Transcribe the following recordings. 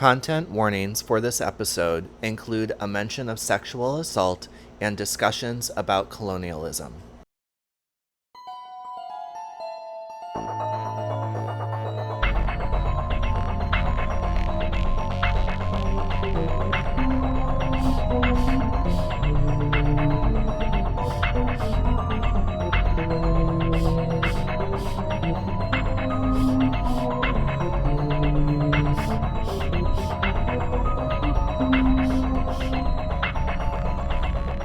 Content warnings for this episode include a mention of sexual assault and discussions about colonialism.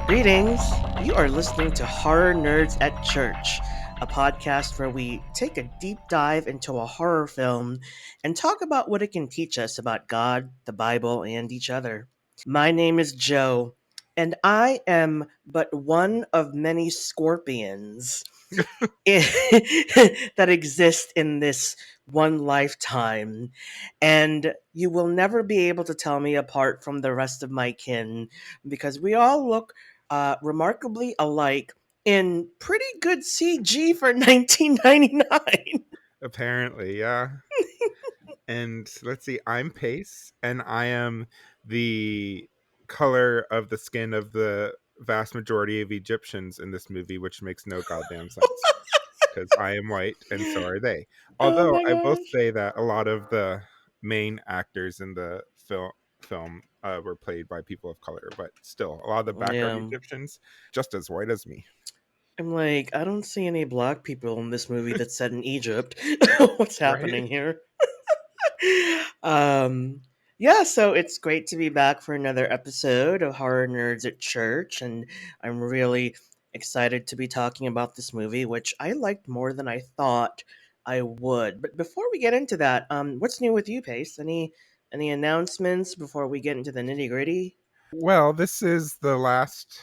Greetings! You are listening to Horror Nerds at Church, a podcast where we take a deep dive into a horror film and talk about what it can teach us about God, the Bible, and each other. My name is Joe, and I am but one of many scorpions that exist in this one lifetime, and you will never be able to tell me apart from the rest of my kin because we all look remarkably alike in pretty good CG for 1999. Apparently, yeah. And let's see, I'm Pace, and I am the color of the skin of the vast majority of Egyptians in this movie, which makes no goddamn sense because I am white and so are they. Oh Although my I will gosh. say that a lot of the main actors in the film were played by people of color, but still, a lot of the background Yeah. Egyptians just as white as me. I'm like, I don't see any black people in this movie that's set in Egypt. What's Right? happening here? um yeah, so it's great to be back for another episode of Horror Nerds at Church, and I'm really excited to be talking about this movie, which I liked more than I thought I would. But before we get into that, what's new with you, Pace? Any announcements before we get into the nitty-gritty? Well, this is the last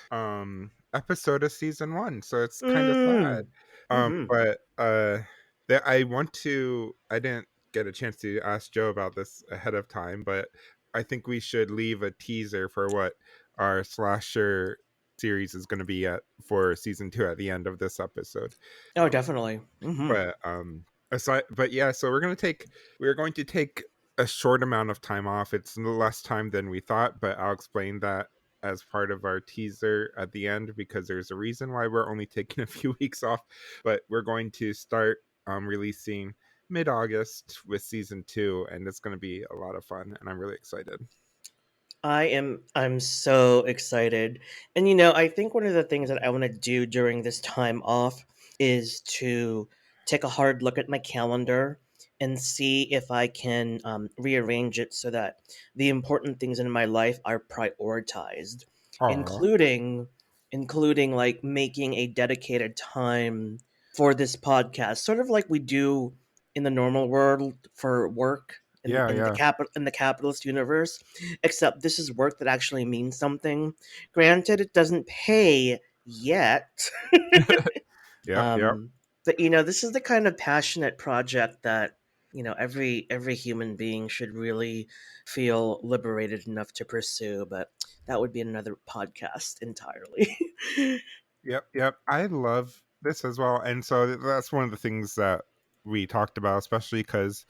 episode of season 1, so it's kind of Mm. sad. Mm-hmm. But I didn't get a chance to ask Joe about this ahead of time, but I think we should leave a teaser for what our slasher series is going to be at for season 2 at the end of this episode. Oh, definitely. Mm-hmm. But yeah, so we're going to take a short amount of time off. It's less time than we thought, but I'll explain that as part of our teaser at the end because there's a reason why we're only taking a few weeks off. But we're going to start releasing mid-August with season 2, and it's going to be a lot of fun, and I'm really excited. I'm so excited. And I think one of the things that I want to do during this time off is to take a hard look at my calendar and see if I can rearrange it so that the important things in my life are prioritized, Aw. including including like making a dedicated time for this podcast, sort of like we do in the normal world for work Yeah, yeah. in the capitalist universe, except this is work that actually means something. Granted, it doesn't pay yet. Yep, yep. um, but this is the kind of passionate project that every human being should really feel liberated enough to pursue. But that would be another podcast entirely. Yep. I love this as well. And so that's one of the things that we talked about, especially because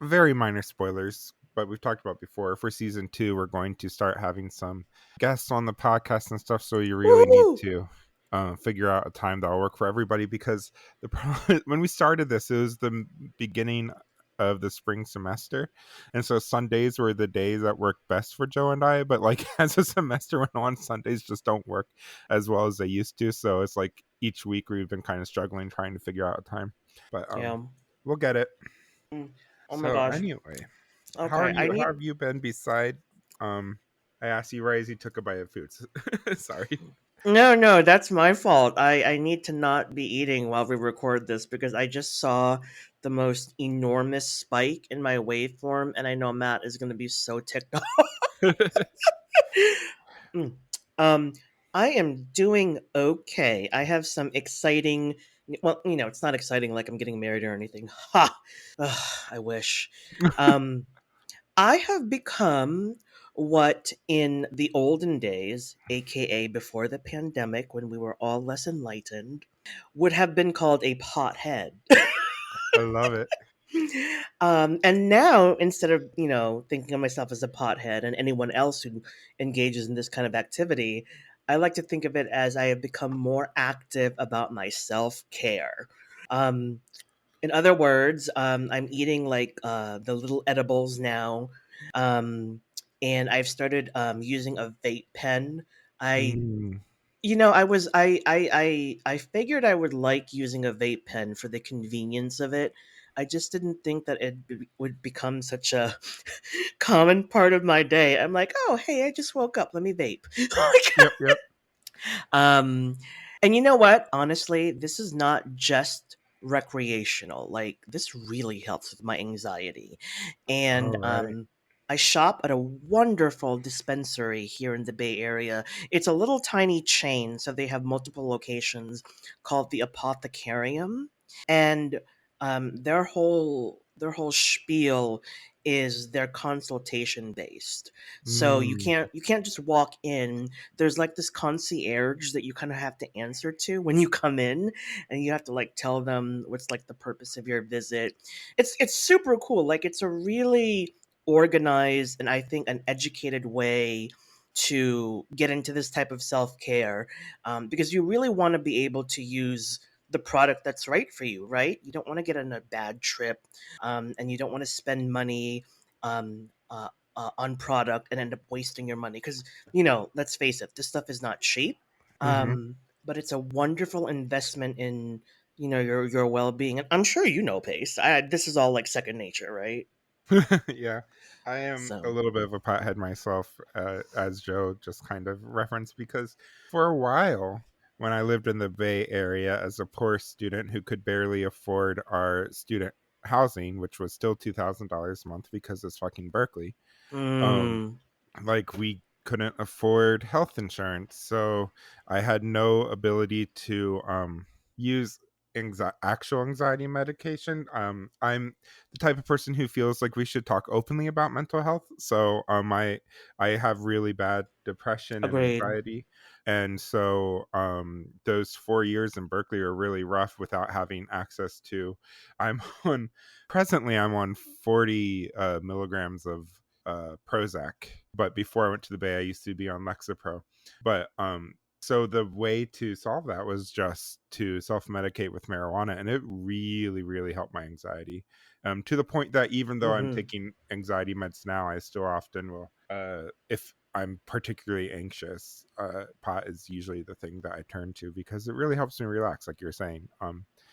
very minor spoilers, but we've talked about before. For season 2, we're going to start having some guests on the podcast and stuff. So you really need Woohoo! to figure out a time that'll work for everybody because when we started this, it was the beginning of the spring semester, and so Sundays were the days that worked best for Joe and I, but like as the semester went on, Sundays just don't work as well as they used to, so it's like each week we've been kind of struggling trying to figure out a time, but Yeah. we'll get it. Mm. Oh my So gosh. anyway, Okay, I how need. have you been beside I asked you right as you took a bite of food. Sorry. No, no, that's my fault. I need to not be eating while we record this because I just saw the most enormous spike in my waveform, and I know Matt is going to be so ticked off. Mm. Um, I am doing okay. I have some exciting. Well, it's not exciting like I'm getting married or anything. Ha! Ugh, I wish. Um, I have become what in the olden days, aka before the pandemic, when we were all less enlightened, would have been called a pothead. I love it. And now, instead of thinking of myself as a pothead and anyone else who engages in this kind of activity, I like to think of it as I have become more active about my self care. Um, in other words, I'm eating like the little edibles now, um, and I've started using a vape pen. I Mm. I figured I would like using a vape pen for the convenience of it. I just didn't think that would become such a common part of my day. I'm like, oh, hey, I just woke up. Let me vape. Yep, yep. um, and you know what? Honestly, this is not just recreational. Like, this really helps with my anxiety. All And right. I shop at a wonderful dispensary here in the Bay Area. It's a little tiny chain, so they have multiple locations called the Apothecarium. And their whole spiel is they're consultation based. So you Mm. can't you can't just walk in. There's like this concierge that you kind of have to answer to when you come in, and you have to like tell them what's like the purpose of your visit. It's super cool. Like, it's a really organized and I think an educated way to get into this type of self-care, because you really want to be able to use the product that's right for you, right? You don't want to get on a bad trip, and you don't want to spend money um, uh, on product and end up wasting your money, because let's face it, this stuff is not cheap, Mm-hmm. but it's a wonderful investment in your well-being. And I'm sure Pace. This is all like second nature, right? Yeah, I am a So. little bit of a pothead myself, as Joe just kind of referenced, because for a while, when I lived in the Bay Area as a poor student who could barely afford our student housing, which was still $2,000 a month because it's fucking Berkeley, um, Mm, like we couldn't afford health insurance, so I had no ability to use actual anxiety medication. I'm the type of person who feels like we should talk openly about mental health, so I have really bad depression and agreed. anxiety, and so those 4 years in Berkeley are really rough without having access to. I'm on presently I'm on 40 milligrams of Prozac. But before I went to the Bay, I used to be on Lexapro. But so the way to solve that was just to self-medicate with marijuana, and it really, really helped my anxiety. To the point that even though I'm Hmm. taking anxiety meds now, I still often will, if I'm particularly anxious, pot is usually the thing that I turn to because it really helps me relax, like you're saying.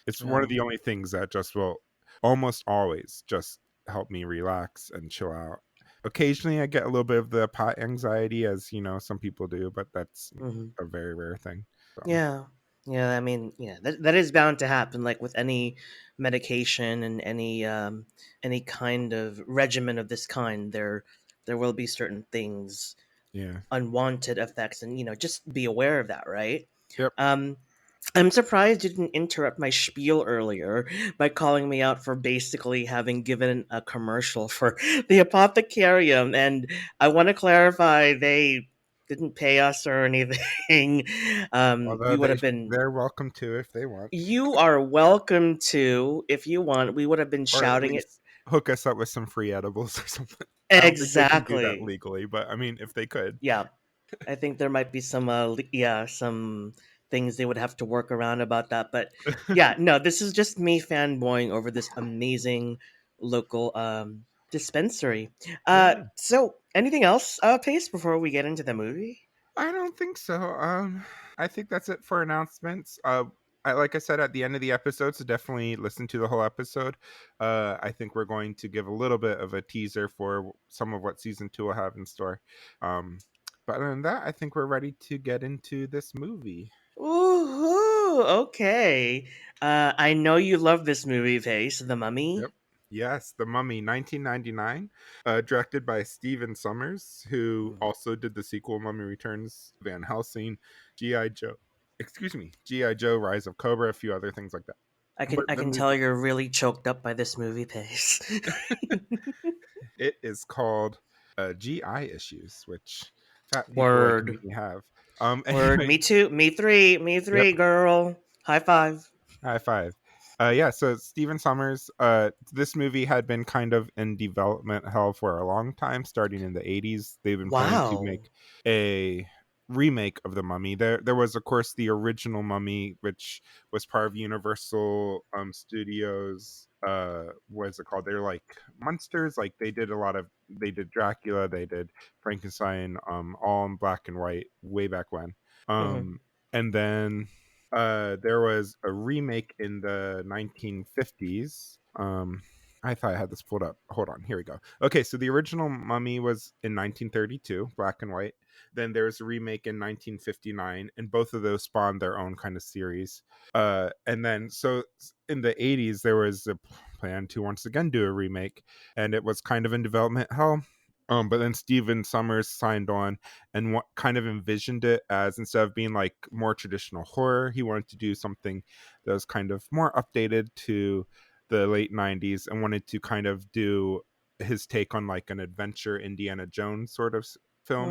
It's one of Yeah. the only things that just will almost always just help me relax and chill out. Occasionally, I get a little bit of the pot anxiety, as some people do, but that's Hmm. a very rare thing. So, Yeah. Yeah. I mean, yeah, that is bound to happen. Like with any medication and any kind of regimen of this kind, there will be certain things, yeah. unwanted effects, and just be aware of that, right? Yep. Um, I'm surprised you didn't interrupt my spiel earlier by calling me out for basically having given a commercial for the Apothecarium. And I want to clarify, they didn't pay us or anything. Although We would have been. they're welcome to if they want, You are welcome to, if you want. We would have been or at shouting it. least hook us up with some free edibles or something. I don't think they can do that Exactly. legally, but I mean, if they could. Yeah. I think there might be some some things they would have to work around about that. But yeah, no, this is just me fanboying over this amazing local dispensary. Yeah. So anything else, Pace, before we get into the movie? I don't think so. I think that's it for announcements. Like I said at the end of the episode, so definitely listen to the whole episode. I think we're going to give a little bit of a teaser for some of what season 2 will have in store. Um, but other than that, I think we're ready to get into this movie. Ooh, okay. I know you love this movie, Pace, The Yep. Mummy. Yes, The Mummy, 1999, directed by Steven Sommers, who Mhm. also did the sequel Mummy Returns, Van Helsing, G.I. Joe. Excuse me, G.I. Joe, Rise of Cobra, a few other things like that. I can But I the can tell movie, you're really choked up by this movie, Pace. it is called GI Issues, which fat people like Word. me have. Word. Anyway, Me too. Me three. Me yep, three, girl. High five. high five. Yeah, so Stephen Sommers, this movie had been kind of in development hell for a long time, starting in the 80s. They've been planning to Wow. make a remake of The Mummy. There was, of course, the original Mummy, which was part of Universal Studios. What is it called? They're like monsters. Like they did Dracula, they did Frankenstein, all in black and white way back when. Hmm. Um, and then there was a remake in the 1950s. I thought I had this pulled up. Hold on, here we go. Okay, so the original Mummy was in 1932, black and white. Then there was a remake in 1959, and both of those spawned their own kind of series. And then so in the 80s, there was a plan to once again do a remake, and it was kind of in development hell. But then Steven Summers signed on and what kind of envisioned it as, instead of being like more traditional horror, he wanted to do something that was kind of more updated to the late 90s, and wanted to kind of do his take on like an adventure Indiana Jones sort of film.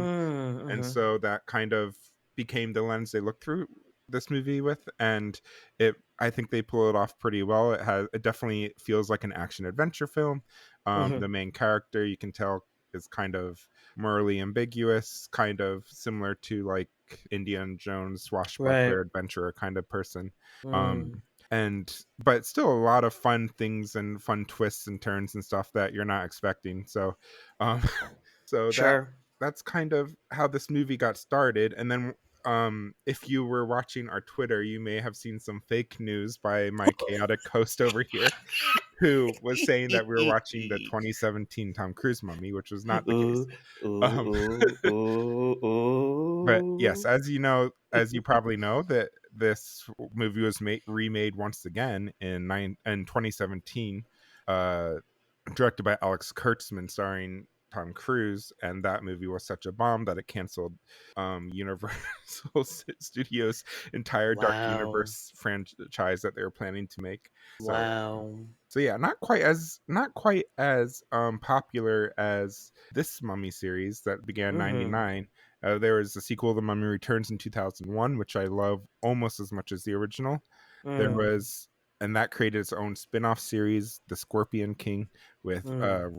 And Mm-hmm. so that kind of became the lens they looked through this movie with, and it I think they pull it off pretty well. It definitely feels like an action adventure film. Hmm. The main character, you can tell, is kind of morally ambiguous, kind of similar to like Indiana Jones, Right. swashbuckler adventurer kind of person. um Mm. and but still a lot of fun things and fun twists and turns and stuff that you're not expecting. So um so Sure. that's kind of how this movie got started. And then if you were watching our Twitter, you may have seen some fake news by my chaotic host over here, who was saying that we were watching the 2017 Tom Cruise Mummy, which was not the case. Ooh, ooh, um ooh, ooh, but yes, ooh. as you know, as you probably know, that this movie was remade once again in 2017, uh directed by Alex Kurtzman, starring Tom Cruise, and that movie was such a bomb that it canceled Universal Studios' entire Dark Wow. Universe franchise that they were planning to make. So Wow. yeah, not quite as popular as this Mummy series that began Mm-hmm. 99. There was a sequel, The Mummy Returns, in 2001, which I love almost as much as the original. There Mm. was And that created its own spin-off series, The Scorpion King, with Mm.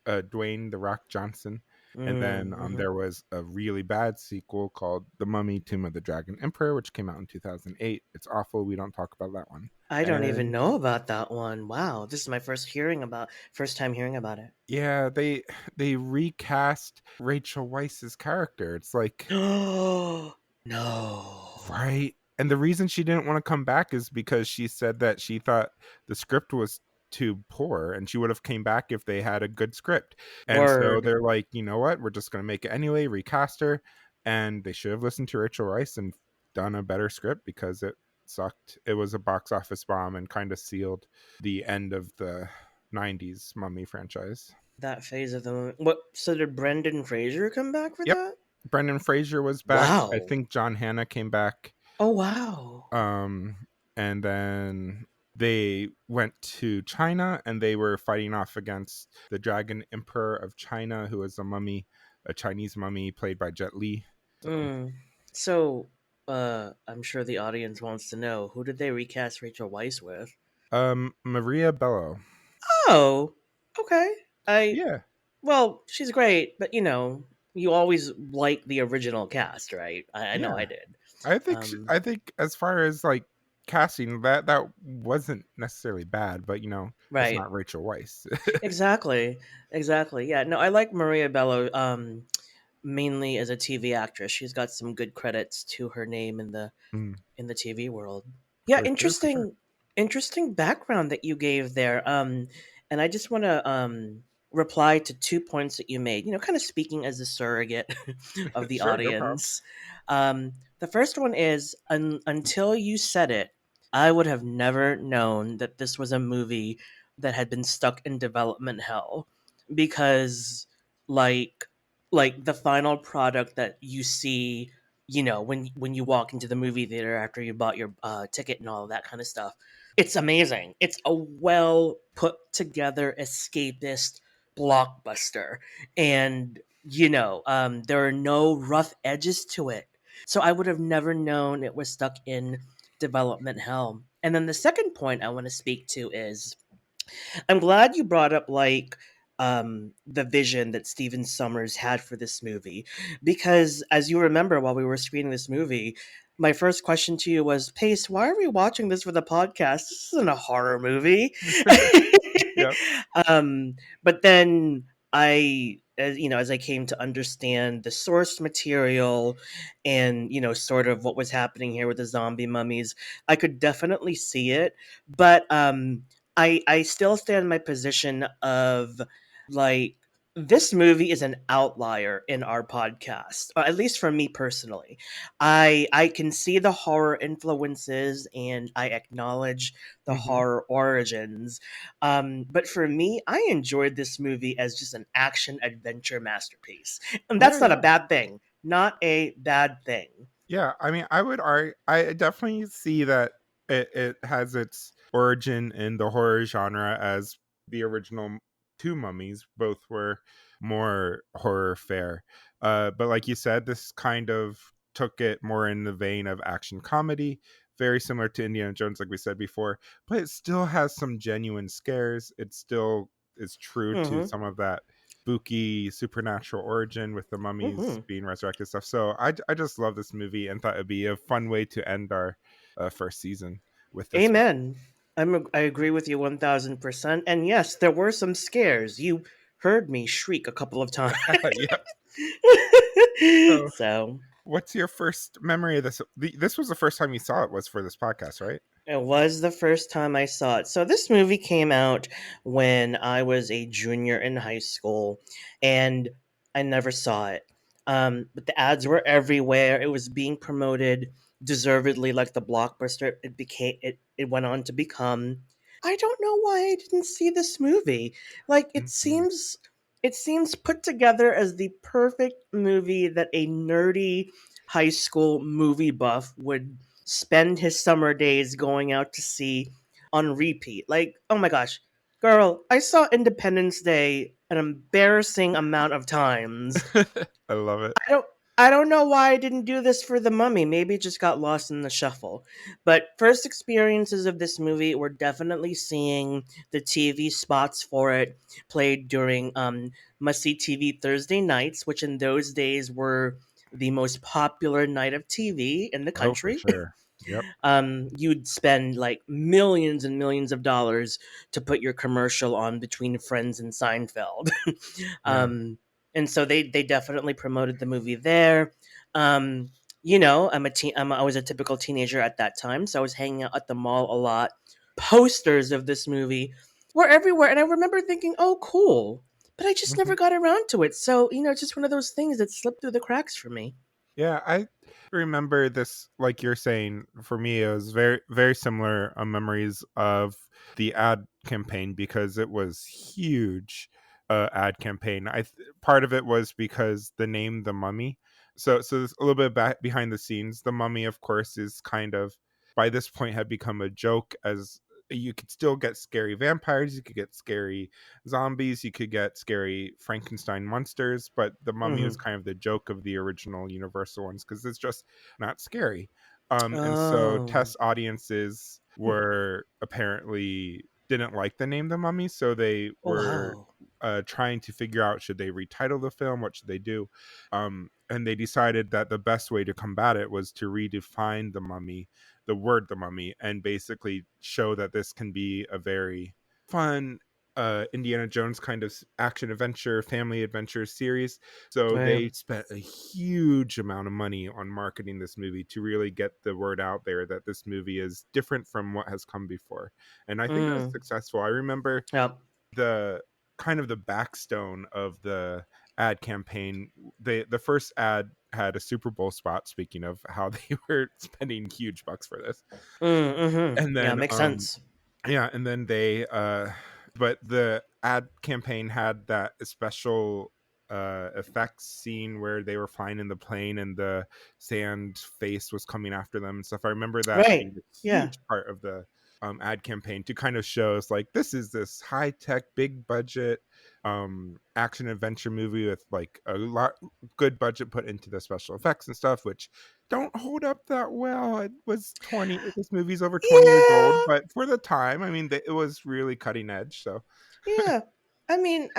Dwayne the Rock Johnson. And then Mm. Mm-hmm. there was a really bad sequel called The Mummy Tomb of the Dragon Emperor, which came out in 2008. It's awful. We don't talk about that one. I don't even And know about that one. Wow, this is my first time hearing about it. yeah, they recast Rachel Weisz's character. It's like, No. right? And the reason she didn't want to come back is because she said that she thought the script was too poor, and she would have came back if they had a good script. And so Word. they're like, you know what? We're just going to make it anyway, recast her. And they should have listened to Rachel Weisz and done a better script, because it sucked. It was a box office bomb and kind of sealed the end of the 90s Mummy franchise. That phase of the movie. What? So did Brendan Fraser come back for Yep. that? Brendan Fraser was back. I Wow. think John Hannah came back. Oh wow. Um, and then they went to China, and they were fighting off against the Dragon Emperor of China, who was a Chinese mummy played by Jet Li. So, Mm. So, I'm sure the audience wants to know who did they recast Rachel Weisz with? Maria Bello. Oh, okay. I Yeah, Well, she's great, but you always like the original cast, right? I know I yeah. did. I think as far as like casting, that wasn't necessarily bad, but it's Right. not Rachel Weisz. Exactly. Exactly. Yeah. No, I like Maria Bello. Mainly as a TV actress, she's got some good credits to her name in the Mm, TV world. Yeah, for sure, for sure. interesting background that you gave there. And I just want to reply to 2 points that you made. Kind of speaking as a surrogate of the Sure, no problem. audience. The first one is until you said it, I would have never known that this was a movie that had been stuck in development hell, because like the final product that you see, when you walk into the movie theater after you bought your ticket and all of that kind of stuff, it's amazing. It's a well put together escapist blockbuster, and there are no rough edges to it. So I would have never known it was stuck in development hell. And then the second point I want to speak to is I'm glad you brought up like the vision that Steven Summers had for this movie, because as you remember, while we were screening this movie, my first question to you was, Pace, why are we watching this for the podcast? This isn't a horror movie. Yep. But then as I came to understand the source material and sort of what was happening here with the zombie mummies, I could definitely see it. But I still stand in my position of like this movie is an outlier in our podcast, or at least for me personally. I can see the horror influences and I acknowledge the Hmm. horror origins. But for me, I enjoyed this movie as just an action adventure masterpiece, and Yeah, that's not a yeah. bad thing. Not a bad thing. Yeah, I mean, I would argue, I definitely see that it has its origin in the horror genre, as the original two mummies both were more horror fare. But like you said, this kind of took it more in the vein of action comedy, very similar to Indiana Jones, like we said before, but it still has some genuine scares. It still is true to Mm-hmm. some of that spooky supernatural origin with the mummies Mm-hmm. being resurrected stuff. So I just love this movie and thought it'd be a fun way to end our first season with this one. Amen. I agree with you 1000%. And yes, there were some scares. You heard me shriek a couple of times. Yeah. So, So what's your first memory of this? This was the first time you saw it, was for this podcast, right? it was the first time I saw it. So this movie came out when I was a junior in high school, and I never saw it. But the ads were everywhere. It was being promoted deservedly, like the blockbuster it went on to become. I don't know why I didn't see this movie. Like Mhm. it seems put together as the perfect movie that a nerdy high school movie buff would spend his summer days going out to see on repeat. Like, oh my gosh, girl, I saw Independence Day an embarrassing amount of times. I love it. I don't I don't know why I didn't do this for the mummy. Maybe it just got lost in the shuffle. But first experiences of this movie were definitely seeing the TV spots for it played during must see TV Thursday nights, which in those days were the most popular night of TV in the Oh, for country. sure. Yep. You'd spend like millions and millions of dollars to put your commercial on between Friends and Seinfeld. Yeah. And so they definitely promoted the movie there. Um, I was a typical teenager at that time, so I was hanging out at the mall a lot. Posters of this movie were everywhere, and I remember thinking, "Oh, cool," but I just Mhm. never got around to it. So it's just one of those things that slipped through the cracks for me. Yeah, I remember this, like you're saying, for me, it was very, very similar memories of the ad campaign because it was huge ad campaign. Part of it was because the name The Mummy. So there's a little bit back behind the scenes. The Mummy, of course, is kind of by this point had become a joke, as you could still get scary vampires, you could get scary zombies, you could get scary Frankenstein monsters, but the mummy was Hmm. kind of the joke of the original Universal ones because it's just not scary. And so Oh. test audiences were apparently didn't like the name The Mummy, so they Oh were wow. trying to figure out, should they retitle the film, what should they do, and they decided that the best way to combat it was to redefine the mummy, the word the mummy, and basically show that this can be a very fun Indiana Jones kind of action adventure, family adventure series. So Right. they spent a huge amount of money on marketing this movie to really get the word out there that this movie is different from what has come before. And I think it was Mm. successful. I remember Yep. the kind of the backstone of the ad campaign. The first ad had a Super Bowl spot, speaking of how they were spending huge bucks for this. Mm, mm-hmm. And Yeah, then makes sense. yeah, and then they but the ad campaign had that special effects scene where they were flying in the plane and the sand face was coming after them and stuff. I remember that being Right. a Yeah. huge part of the ad campaign to kind of show us like this is this high tech, big budget action adventure movie with like a lot good budget put into the special effects and stuff, which don't hold up that well. It was 20 this movie's over 20 years old, Yeah, but for the time, I mean, it was really cutting edge. So yeah. I mean,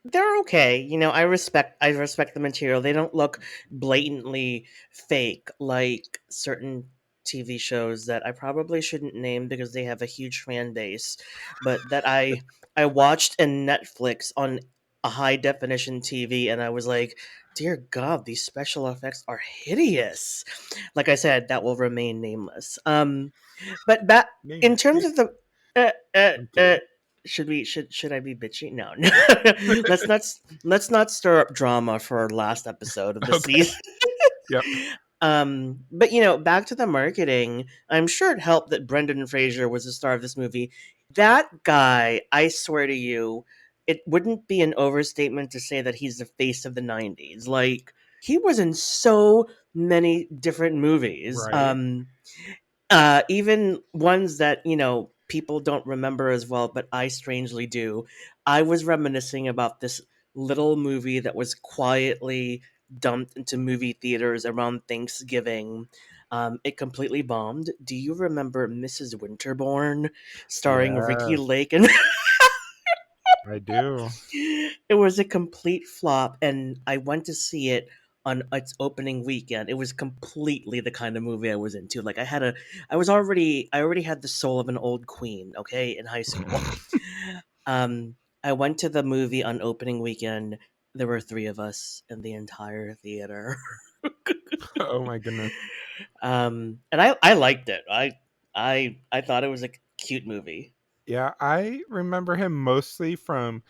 they're okay. I respect the material. They don't look blatantly fake like certain TV shows that I probably shouldn't name because they have a huge fan base, but that I watched in Netflix on a high definition TV, and I was like, "Dear God, these special effects are hideous." Like I said, that will remain nameless. But that name in it. terms of the uh, uh, I'm uh, kidding. should I be bitchy? No, no. Let's not stir up drama for our last episode of the Okay. season. Yep. But back to the marketing. I'm sure it helped that Brendan Fraser was the star of this movie. That guy, I swear to you, it wouldn't be an overstatement to say that he's the face of the '90s. Like he was in so many different movies. Right. Even ones that people don't remember as well, but I strangely do. I was reminiscing about this little movie that was quietly dumped into movie theaters around Thanksgiving. It completely bombed. Do you remember Mrs. Winterbourne, starring Ricky Yes, Lake and I do. it was a complete flop, and I went to see it on its opening weekend. It was completely the kind of movie I was into. Like I already had the soul of an old queen, okay, in high school. I went to the movie on opening weekend. There were three of us in the entire theater. Oh my goodness. And I liked it. I thought it was a cute movie. Yeah, I remember him mostly from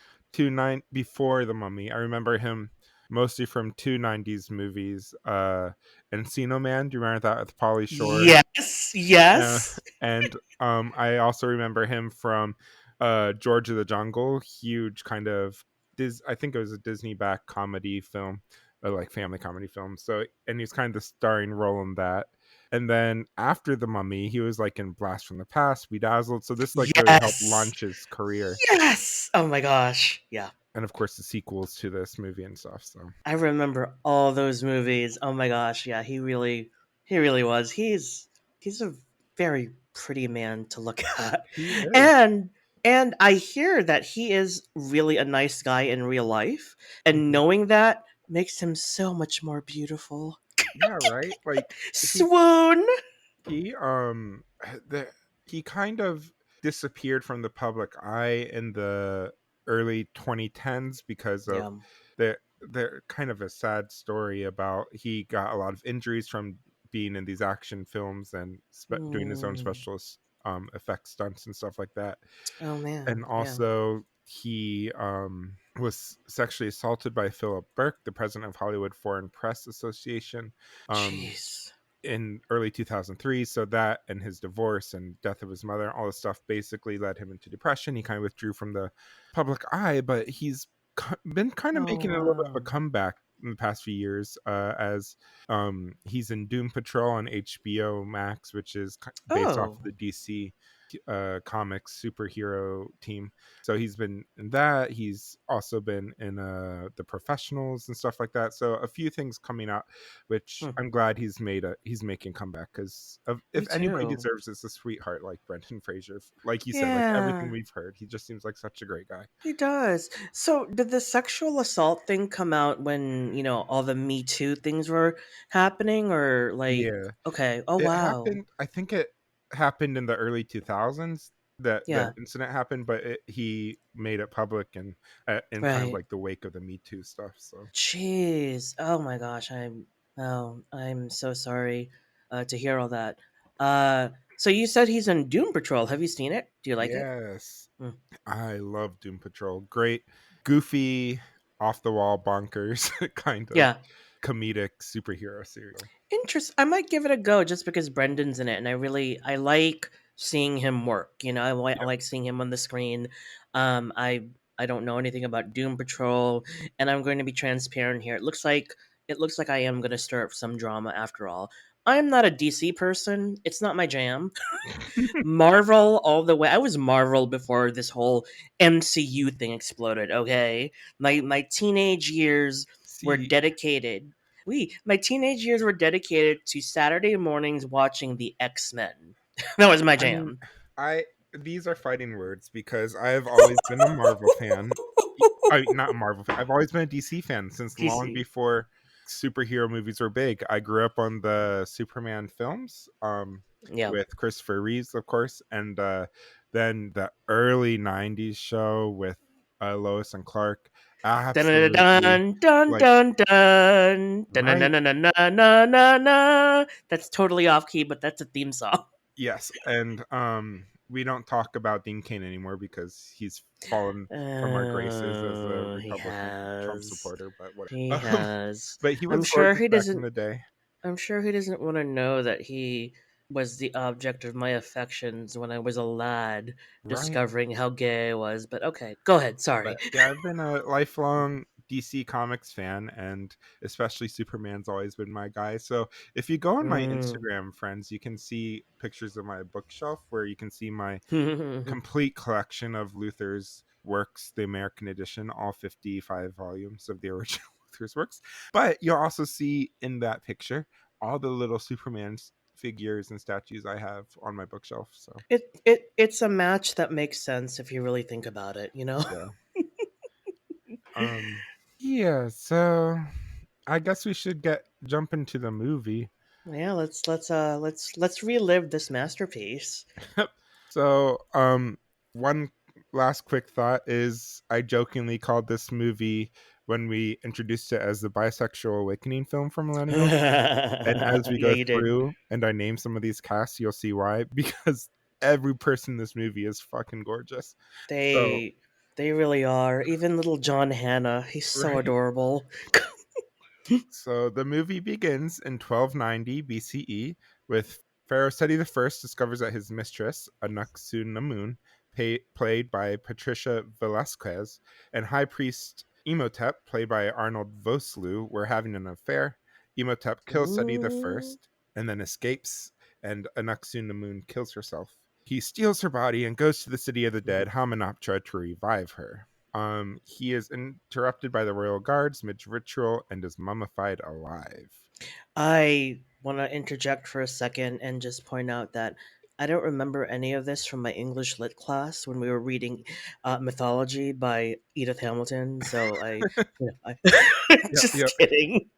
before The Mummy. I remember him mostly from two '90s movies. Encino Man, do you remember that with Pauly Shore? Yes, Uh, yes. and I also remember him from George of the Jungle, huge kind of I think it was a Disney back comedy film, or like family comedy film. So and he's kind of the starring role in that. And then after The Mummy, he was like in Blast from the Past, Bedazzled. So this like really helped Yes. launch his career. Yes. Oh my gosh. Yeah. And of course the sequels to this movie and stuff. So I remember all those movies. Oh my gosh. Yeah, he really was. He's a very pretty man to look at. he is. And and I hear that he is really a nice guy in real life, and Mhm. knowing that makes him so much more beautiful. Yeah, right. Like he Swoon. He the he kind of disappeared from the public eye in the early 2010s because of Yeah. the kind of a sad story about he got a lot of injuries from being in these action films and doing his own Mm. special effects stunts and stuff like that. Oh man. And Yeah. also he was sexually assaulted by Philip Burke, the president of Hollywood Foreign Press Association. Um Jeez. in early 2003. So that and his divorce and death of his mother, all this stuff basically led him into depression. He kind of withdrew from the public eye, but he's been kind of Oh making a little bit of a wow. comeback in the past few years, as he's in Doom Patrol on HBO Max, which is based off Oh. of the DC comics superhero team. So he's been in that. He's also been in the Professionals and stuff like that. So a few things coming out, which Hmm. I'm glad he's making comeback, because Me if anybody too. deserves, it's a sweetheart like Brendan Fraser. Like you said, like everything Yeah, we've heard, he just seems like such a great guy. he does. So, did the sexual assault thing come out when, all the Me Too things were happening, or like, Yeah, okay, oh it wow. happened. I think it happened in the early 2000s that the Yeah, incident happened, but he made it public and in kind of right. like the wake of the Me Too stuff. So Jeez. Oh my gosh, I'm so sorry to hear all that. So you said he's in Doom Patrol. Have you seen it? Do you like it? yes, Mm. I love Doom Patrol. Great, goofy, off the wall, bonkers kind of Yeah. comedic superhero serial. I might give it a go just because Brendan's in it, and I like seeing him work. I Yep. like seeing him on the screen. I don't know anything about Doom Patrol, and I'm going to be transparent here. It looks like I am going to stir up some drama after all. I'm not a DC person. It's not my jam. Marvel all the way. I was Marvel before this whole MCU thing exploded, okay? My teenage years were See, dedicated. My teenage years were dedicated to Saturday mornings watching the X-Men. That was my I mean, jam. I these are fighting words because I have always been a Marvel fan. I mean, not a Marvel fan. I've always been a DC fan since long DC. before superhero movies were big. I grew up on the Superman films, Yeah. with Christopher Reeves, of course, and then the early '90s show with Lois and Clark. Dun dun Absolutely, dun dun like dun dun dun dun right. dun dun dun dun dun dun. That's totally off key, but that's a theme song. Yes, and we don't talk about Dean Cain anymore because he's fallen from our graces as a He Republican Trump has. supporter. But whatever. He has. But he I'm was sure gorgeous he back in doesn't. the day, I'm sure he doesn't want to know that he was the object of my affections when I was a lad, right? discovering how gay I was. But okay, go ahead. Sorry. But yeah, I've been a lifelong DC Comics fan, and especially Superman's always been my guy. So if you go on my Mm. Instagram, friends, you can see pictures of my bookshelf where you can see my complete collection of Luther's works, the American edition, all 55 volumes of the original Luther's works. But you'll also see in that picture all the little Superman figures and statues I have on my bookshelf. So It's a match that makes sense if you really think about it. You know. yeah. Um yeah, so I guess we should get jump into the movie. Yeah. Let's relive this masterpiece. So, one last quick thought is I jokingly called this movie when we introduced it as the bisexual awakening film for millennials. And as we Yeah, go you did. through and I name some of these casts, you'll see why. Because every person in this movie is fucking gorgeous. So, They they really are. Even little John Hannah, he's so right. adorable. So the movie begins in 1290 BCE with Pharaoh Seti the First discovers that his mistress, Anuk-Su-Namun, played by Patricia Velasquez, and High Priest Imhotep, played by Arnold Vosloo, were having an affair. Imhotep kills Seti the Ooh. First and then escapes, and Anuk-Su-Namun kills herself. He steals her body and goes to the city of the dead, Hamunaptra, to revive her. He is interrupted by the royal guards mid ritual and is mummified alive. I want to interject for a second and just point out that I don't remember any of this from my English lit class when we were reading Mythology by Edith Hamilton. So I Yep, yep. just kidding.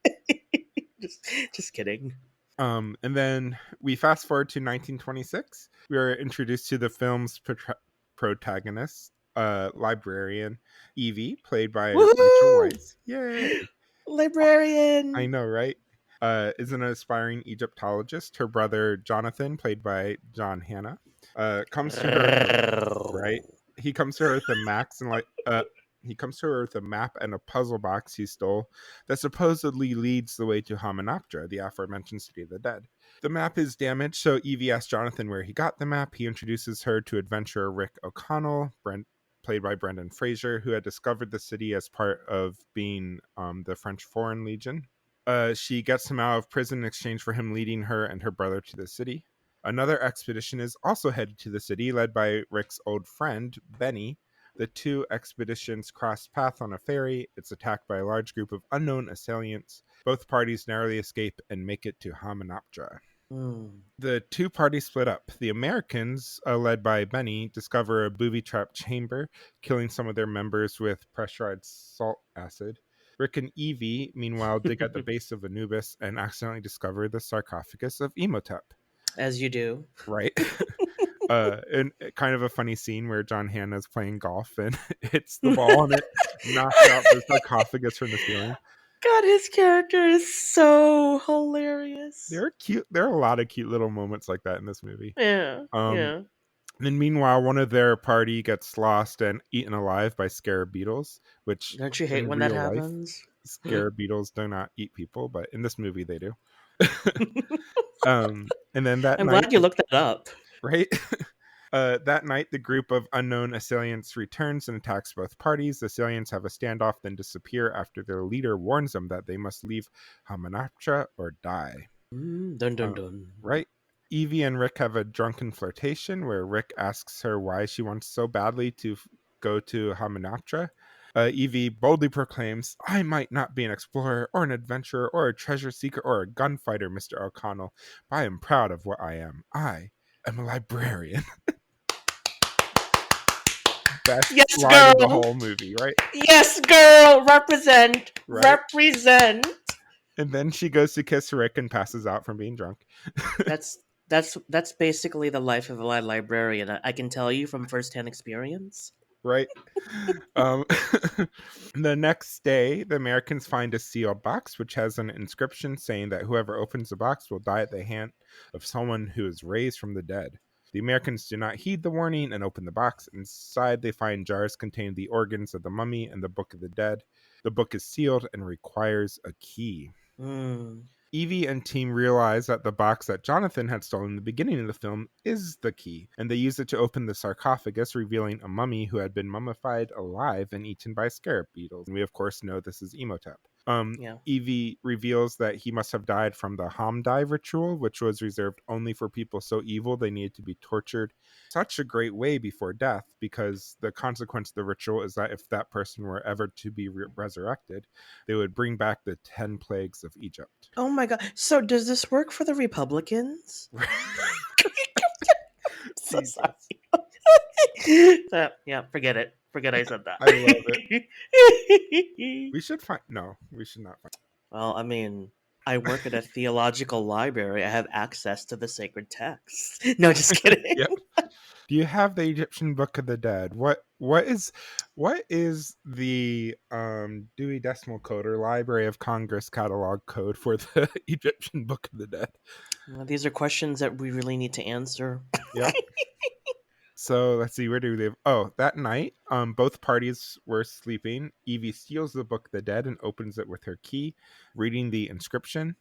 just, just kidding. And then we fast forward to 1926. We are introduced to the film's protagonist, librarian Evie, played by Rachel Woohoo! Weisz. Yay! I Librarian. know, right? Is an aspiring Egyptologist. Her brother Jonathan, played by John Hannah, comes to her with a right. He comes to her with a max and he comes to her with a map and a puzzle box he stole that supposedly leads the way to Hamunaptra, the aforementioned city of the dead. The map is damaged, so Evie asks Jonathan where he got the map. He introduces her to adventurer Rick O'Connell, played by Brendan Fraser, who had discovered the city as part of being the French Foreign Legion. She gets him out of prison in exchange for him leading her and her brother to the city. Another expedition is also headed to the city, led by Rick's old friend, Benny. The two expeditions cross paths on a ferry. It's attacked by a large group of unknown assailants. Both parties narrowly escape and make it to Hamunaptra. Hmm. The two parties split up. The Americans, led by Benny, discover a booby-trapped chamber, killing some of their members with pressurized salt acid. Rick and Evie, meanwhile, dig at the base of Anubis and accidentally discover the sarcophagus of Imhotep. As you do. Right. And kind of a funny scene where John Hannah's playing golf and hits the ball and it knocks out the sarcophagus from the ceiling. God, his character is so hilarious. There are cute. There are a lot of cute little moments like that in this movie. Yeah, Um, yeah. and meanwhile, one of their party gets lost and eaten alive by scarab beetles, which Don't you hate in when that real life, happens? scarab beetles do not eat people, but in this movie they do. And then that I'm night, glad you looked that up. right? That night, the group of unknown assailants returns and attacks both parties. The assailants have a standoff, then disappear after their leader warns them that they must leave Hamunaptra or die. Dun dun Uh, dun. right? Evie and Rick have a drunken flirtation where Rick asks her why she wants so badly to go to Hamunaptra. Evie boldly proclaims, "I might not be an explorer or an adventurer or a treasure seeker or a gunfighter, Mr. O'Connell, but I am proud of what I am. I am a librarian." Best Yes, line in the girl. whole movie, right? Yes, girl. Represent. Right? Represent. And then she goes to kiss Rick and passes out from being drunk. That's that's basically the life of a librarian. I can tell you from firsthand experience. Right? Um, the next day, the Americans find a sealed box which has an inscription saying that whoever opens the box will die at the hand of someone who is raised from the dead. The Americans do not heed the warning and open the box. Inside, they find jars containing the organs of the mummy and the Book of the Dead. The book is sealed and requires a key. Mm. Evie and team realize that the box that Jonathan had stolen in the beginning of the film is the key, and they use it to open the sarcophagus, revealing a mummy who had been mummified alive and eaten by scarab beetles. And we, of course, know this is Imhotep. Yeah. Evie reveals that he must have died from the Hamdai ritual, which was reserved only for people so evil they needed to be tortured such a great way before death, because the consequence of the ritual is that if that person were ever to be resurrected, they would bring back the 10 plagues of Egypt. Oh my god. So does this work for the Republicans? So Jesus. sorry. Yeah, forget it. Forget I said that. I love it. We should find. No, we should not find. Well, I mean, I work at a theological library. I have access to the sacred texts. No, just kidding. Yep. Do you have the Egyptian Book of the Dead? What is the Dewey Decimal Code or Library of Congress catalog code for the Egyptian Book of the Dead? Well, these are questions that we really need to answer. Yep. So let's see, where do they? Oh, that night, both parties were sleeping. Evie steals the Book of the Dead and opens it with her key, reading the inscription.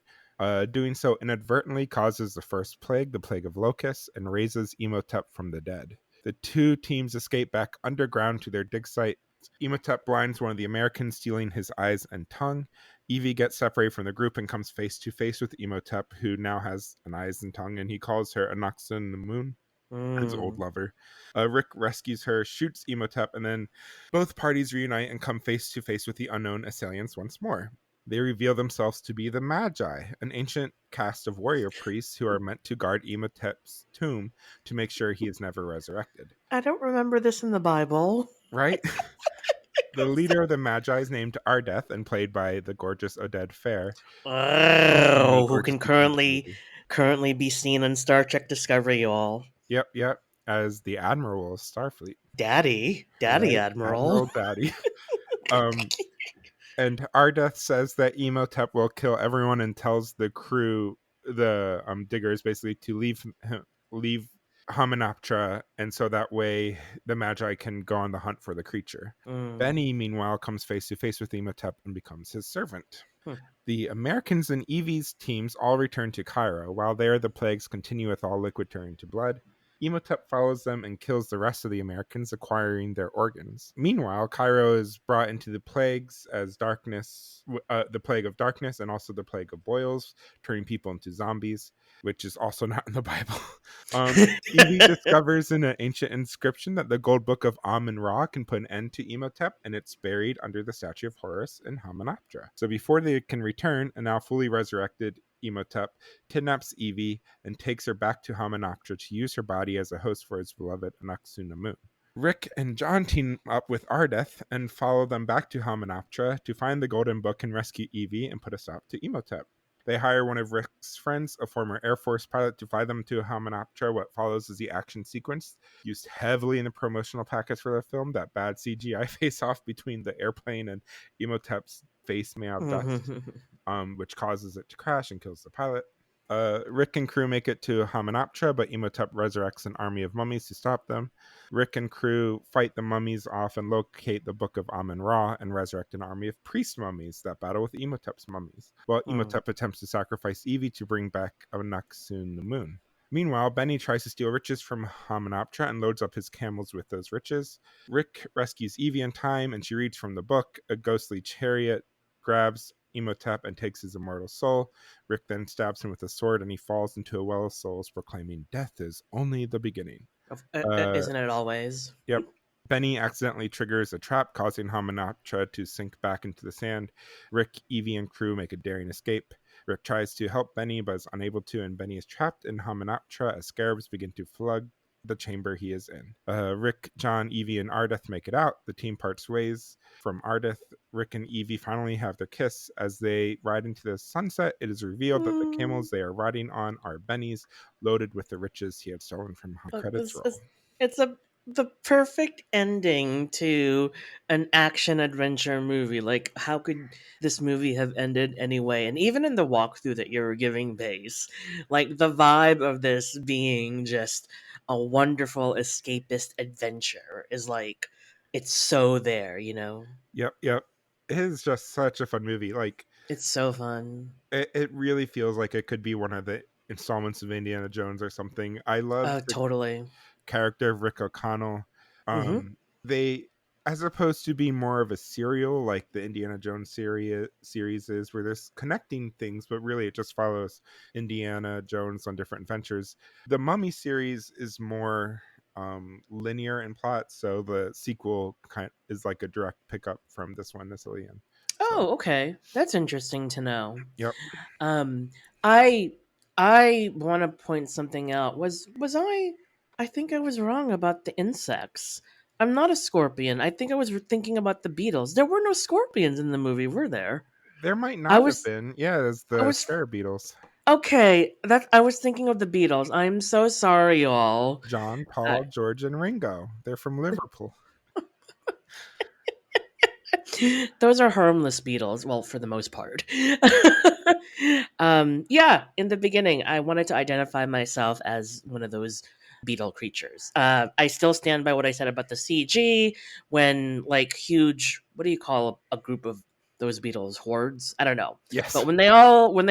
Doing so inadvertently causes the first plague, the plague of locusts, and raises Imhotep from the dead. The two teams escape back underground to their dig site. Imhotep blinds one of the Americans, stealing his eyes and tongue. Evie gets separated from the group and comes face to face with Imhotep, who now has an eyes and tongue, and he calls her Anaxun the Moon, his old lover. Rick rescues her, shoots Imhotep, and then both parties reunite and come face to face with the unknown assailants once more. They reveal themselves to be the Magi, an ancient caste of warrior priests who are meant to guard Imhotep's tomb to make sure he is never resurrected. I don't remember this in the Bible. Right? The leader of the Magi is named Ardeth and played by the gorgeous Oded Fair. Oh, who Gorgeous can people in this currently movie. be seen on Star Trek Discovery, y'all. Yep. As the Admiral of Starfleet. Daddy Right? Admiral. Admiral Daddy. And Ardeth says that Imhotep will kill everyone and tells the crew, the diggers, basically to leave Hamunaptra, and so that way the Magi can go on the hunt for the creature. Benny, meanwhile, comes face to face with Imhotep and becomes his servant. The Americans and Evie's teams all return to Cairo. While there, the plagues continue with all liquid turning to blood. Imhotep follows them and kills the rest of the Americans, acquiring their organs. Meanwhile, Cairo is brought into the plagues as darkness, the plague of darkness, and also the plague of boils, turning people into zombies, which is also not in the Bible. Evie discovers in an ancient inscription that the gold book of Amun-Ra can put an end to Imhotep, and it's buried under the statue of Horus in Hamunaptra. So before they can return, a now fully resurrected Imhotep kidnaps Evie and takes her back to Hamunaptra to use her body as a host for his beloved Anaxunamun. Rick and John team up with Ardeth and follow them back to Hamunaptra to find the Golden Book and rescue Evie and put a stop to Imhotep. They hire one of Rick's friends, a former Air Force pilot, to fly them to Hamunaptra. What follows is the action sequence used heavily in the promotional package for the film, that bad CGI face-off between the airplane and Imhotep's face made out of dust, which causes it to crash and kills the pilot. Rick and crew make it to Hamunaptra, but Imhotep resurrects an army of mummies to stop them. Rick and crew fight the mummies off and locate the Book of Amun-Ra and resurrect an army of priest mummies that battle with Imhotep's mummies, while Imhotep attempts to sacrifice Evie to bring back Anaxun-Namun. Meanwhile, Benny tries to steal riches from Hamunaptra and loads up his camels with those riches. Rick rescues Evie in time, and she reads from the book. A ghostly chariot grabs Imhotep and takes his immortal soul. Rick then stabs him with a sword and he falls into a well of souls, proclaiming, "Death is only the beginning." Uh, Isn't it always? Yep. Benny accidentally triggers a trap, causing Hamunaptra to sink back into the sand. Rick, Evie, and crew make a daring escape. Rick tries to help Benny, but is unable to, and Benny is trapped in Hamunaptra as scarabs begin to flood the chamber he is in. Rick, John, Evie, and Ardeth make it out. The team parts ways from Ardeth. Rick and Evie finally have their kiss. As they ride into the sunset, it is revealed that the camels they are riding on are Benny's, loaded with the riches he had stolen from him. Credits roll. It's the perfect ending to an action adventure movie. Like, how could this movie have ended anyway? And even in the walkthrough that you were giving Base, like the vibe of this being just a wonderful escapist adventure is like it's so there, you know? Yep, yep. It is just such a fun movie. Like It's so fun. it really feels like it could be one of the installments of Indiana Jones or something. I loved the Totally. character of Rick O'Connell. Mm-hmm. They, as opposed to being more of a serial like the Indiana Jones series is, where there's connecting things, but really it just follows Indiana Jones on different adventures. The Mummy series is more linear in plot, so the sequel is like a direct pickup from this one, Necillian. So, Oh, okay. That's interesting to know. yep. Um, I I want to point something out. Was I think I was wrong about the insects. I'm not a scorpion. I think I was thinking about the beetles. There were no scorpions in the movie, were there? There might I not have was been. Yeah, there's I the was scarab beetles. okay. That I was thinking of the beetles. I'm so sorry, y'all. John, Uh, Paul, George, and Ringo. They're from Liverpool. Those are harmless beetles, well, for the most part. Yeah, in the beginning, I wanted to identify myself as one of those beetle creatures. I still stand by what I said about the CG when, like, huge. What do you call a group of those beetles? Hordes? I don't know. But Yes. when they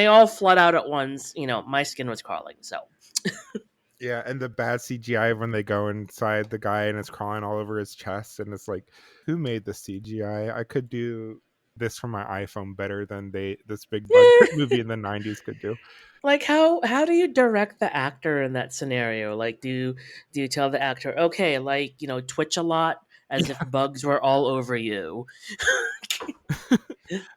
all flood out at once, my skin was crawling. So Yeah, and the bad CGI when they go inside the guy and it's crawling all over his chest, and it's like, who made the CGI? I could do this for my iPhone better than this big budget movie in the 90s could do. like how do you direct the actor in that scenario? Like do you tell the actor, okay, like, twitch a lot as if bugs were all over you?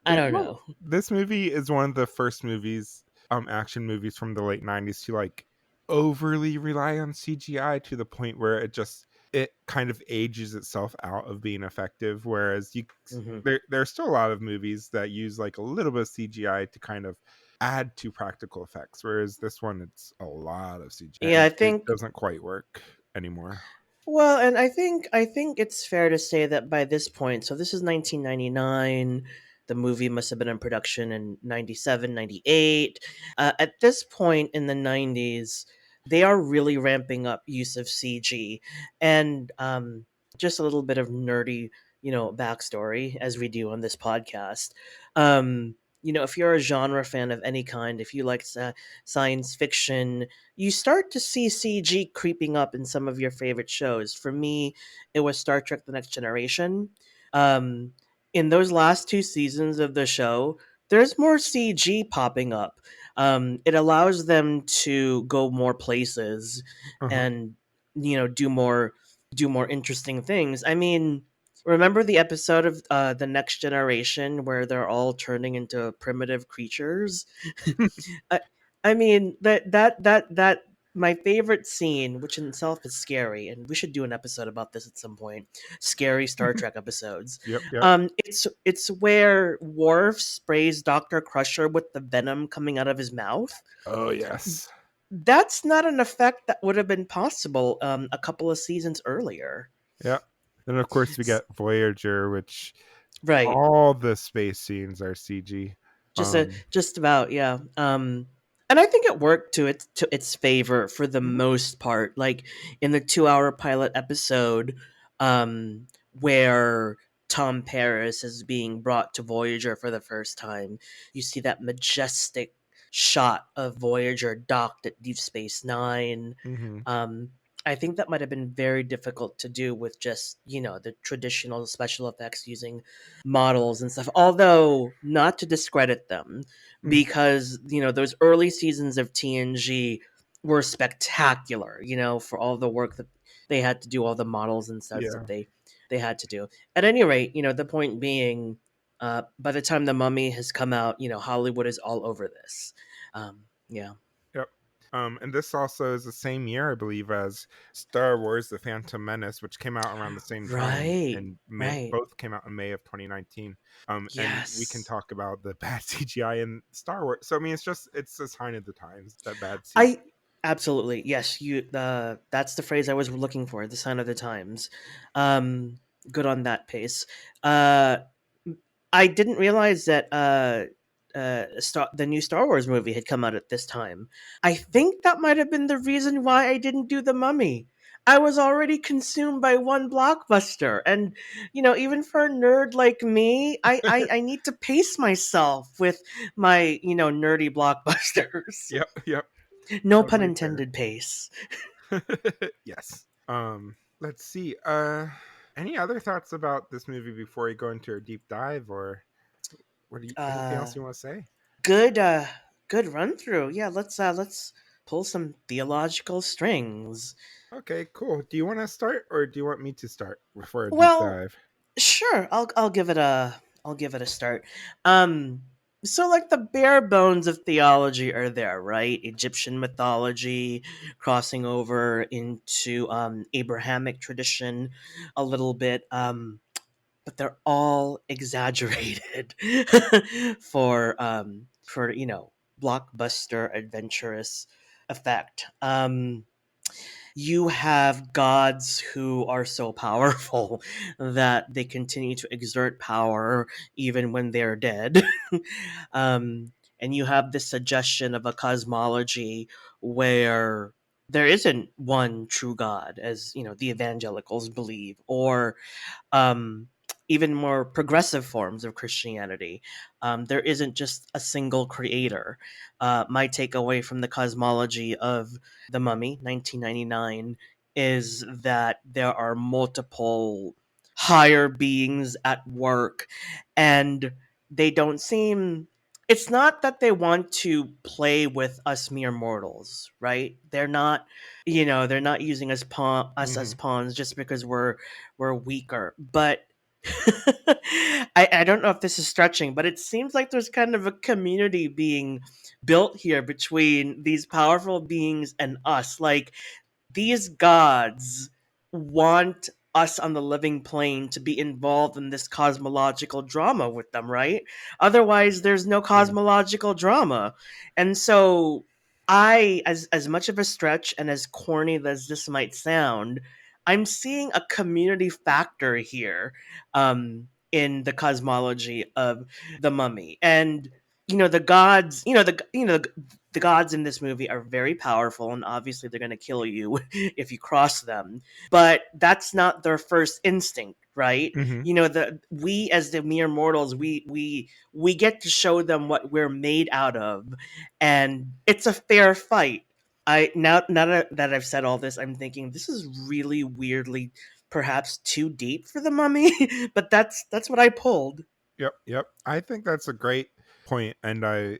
I don't Well, know. this movie is one of the first movies, action movies from the late 90s to like overly rely on CGI to the point where it kind of ages itself out of being effective. Whereas Hmm. there's still a lot of movies that use like a little bit of CGI to kind of add to practical effects. Whereas this one, it's a lot of CGI Yeah, I and it think. doesn't quite work anymore. Well, and I think it's fair to say that by this point, so this is 1999, the movie must have been in production in 97, 98. At this point in the 90s, they are really ramping up use of CG. And just a little bit of nerdy, backstory, as we do on this podcast. If you're a genre fan of any kind, if you like science fiction, you start to see CG creeping up in some of your favorite shows. For me, it was Star Trek: The Next Generation. Um, in those last two seasons of the show, there's more CG popping up. It allows them to go more places Uh-huh. and do more interesting things. I mean, remember the episode of the Next Generation where they're all turning into primitive creatures? I, I mean that my favorite scene, which in itself is scary, and we should do an episode about this at some point. Scary Star Trek episodes. Yep, yep. It's where Worf sprays Doctor Crusher with the venom coming out of his mouth. Oh yes. That's not an effect that would have been possible a couple of seasons earlier. Yeah. Then of course we get Voyager, which Right. all the space scenes are CG. Just about, yeah. And I think it worked to its favor for the Mhm. most part. Like in the 2-hour pilot episode, where Tom Paris is being brought to Voyager for the first time, you see that majestic shot of Voyager docked at Deep Space Nine. Mhm. Um, I think that might have been very difficult to do with just, the traditional special effects using models and stuff. Although, not to discredit them, Mm, because, those early seasons of TNG were spectacular, for all the work that they had to do, all the models and sets yeah. that they had to do. At any rate, the point being, by the time The Mummy has come out, Hollywood is all over this. Yeah. Yep. And this also is the same year, I believe, as Star Wars: The Phantom Menace, which came out around the same time, Right. and May Right. both came out in May of 2019. And we can Yes. talk about the bad CGI in Star Wars. So I mean, it's a sign of the times that bad CGI. I absolutely yes. That's the phrase I was looking for. The sign of the times. Um, Good on that pace. Uh, I didn't realize that the new Star Wars movie had come out at this time. I think that might have been the reason why I didn't do the Mummy. I was already consumed by one blockbuster, and even for a nerd like me, I need to pace myself with my nerdy blockbusters. Yep, yep, No pun totally fair. intended, pace. Yes. Let's see. Any other thoughts about this movie before we go into our deep dive, or anything Uh else you want to say? good good run through. Yeah, let's pull some theological strings. Okay, cool. Do you want to start, or do you want me to start before a deep Well, dive? sure. I'll give it a start. Um so like the bare bones of theology are there, right? Egyptian mythology crossing over into Abrahamic tradition a little bit. But they're all exaggerated for blockbuster adventurous effect. You have gods who are so powerful that they continue to exert power even when they're dead. um, and you have this suggestion of a cosmology where there isn't one true god, as the evangelicals believe, or um, even more progressive forms of Christianity. There isn't just a single creator. My takeaway from the cosmology of The Mummy, 1999, is that there are multiple higher beings at work, and they don't seem. It's not that they want to play with us mere mortals, right? They're not using us as Hmm. pawns just because we're weaker. But I don't know if this is stretching, but it seems like there's kind of a community being built here between these powerful beings and us. Like these gods want us on the living plane to be involved in this cosmological drama with them, right? Otherwise, there's no Yeah. cosmological drama. And so as much of a stretch and as corny as this might sound, I'm seeing a community factor here in the cosmology of the Mummy. And the gods, the gods in this movie are very powerful, and obviously they're going to kill you if you cross them. But that's not their first instinct, right? Hmm. The we as the mere mortals, we get to show them what we're made out of, and it's a fair fight. I now that I've said all this, I'm thinking this is really weirdly perhaps too deep for the Mummy, but that's what I pulled. Yep, yep. I think that's a great point, and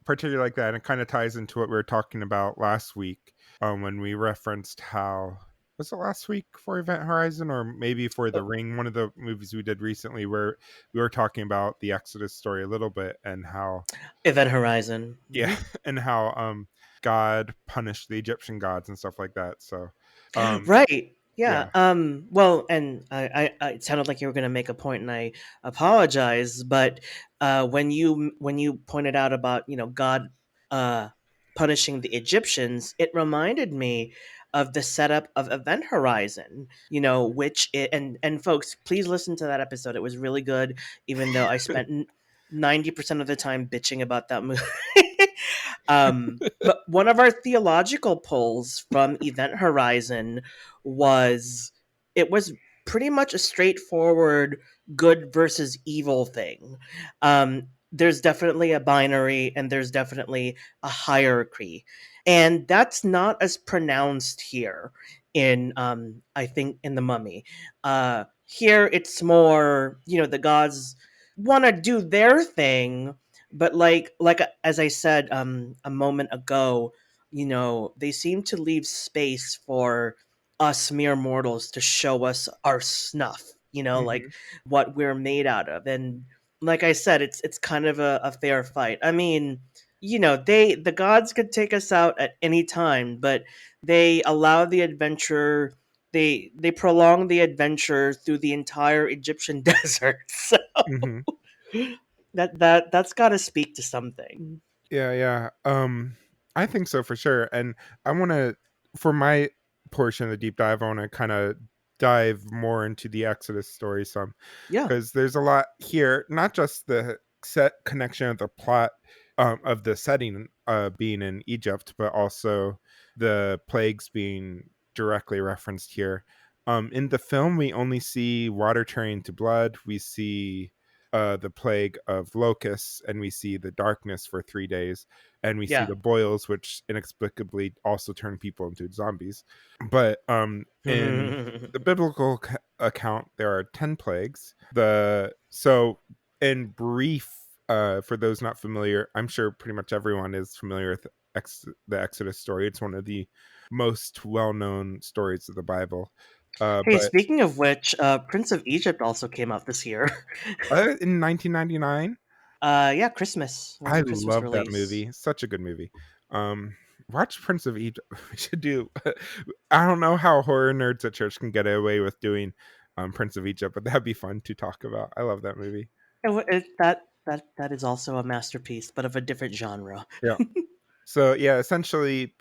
particularly like that. And it kind of ties into what we were talking about last week, when we referenced how was it last week for Event Horizon, or maybe for The Ring, one of the movies we did recently, where we were talking about the Exodus story a little bit, and how Event Horizon. yeah, Mhm. and how God punished the Egyptian gods and stuff like that. So, um, Right. Yeah. yeah. Well, and it sounded like you were going to make a point, and I apologize. But when you pointed out about God uh, punishing the Egyptians, it reminded me of the setup of Event Horizon. And folks, please listen to that episode. It was really good, even though I spent 90% of the time bitching about that movie. But one of our theological pulls from Event Horizon was it was pretty much a straightforward good versus evil thing. There's definitely a binary and there's definitely a hierarchy. And that's not as pronounced here. in I think in the Mummy. Here it's more, the gods want to do their thing, but as I said a moment ago, they seem to leave space for us mere mortals to show us our snuff, like Hmm. what we're made out of. And like I said, it's kind of a fair fight. I mean, the gods could take us out at any time, but they allow the adventure, they prolong the adventure through the entire Egyptian desert. So Hmm. that's got to speak to something. Yeah, yeah. I think so for sure. And I want to, for my portion of the deep dive, I want to kind of dive more into the Exodus story some, Yeah. because there's a lot here, not just the set connection of the plot, of the setting being in Egypt, but also the plagues being directly referenced here. In the film, we only see water turning to blood. We see the plague of locusts, and we see the darkness for 3 days, and we see Yeah. the boils, which inexplicably also turn people into zombies. But in the biblical account, there are 10 plagues. So in brief, for those not familiar, I'm sure pretty much everyone is familiar with the Exodus story. It's one of the most well-known stories of the Bible. Hey, But speaking of which, Prince of Egypt also came out this year. in 1999, Yeah, Christmas. It was I a Christmas love that release. movie. Such a good movie. Um, watch Prince of Egypt. We should do. I don't know how horror nerds at church can get away with doing Prince of Egypt, but that'd be fun to talk about. I love that movie. That is also a masterpiece, but of a different genre. Yeah. So yeah, essentially,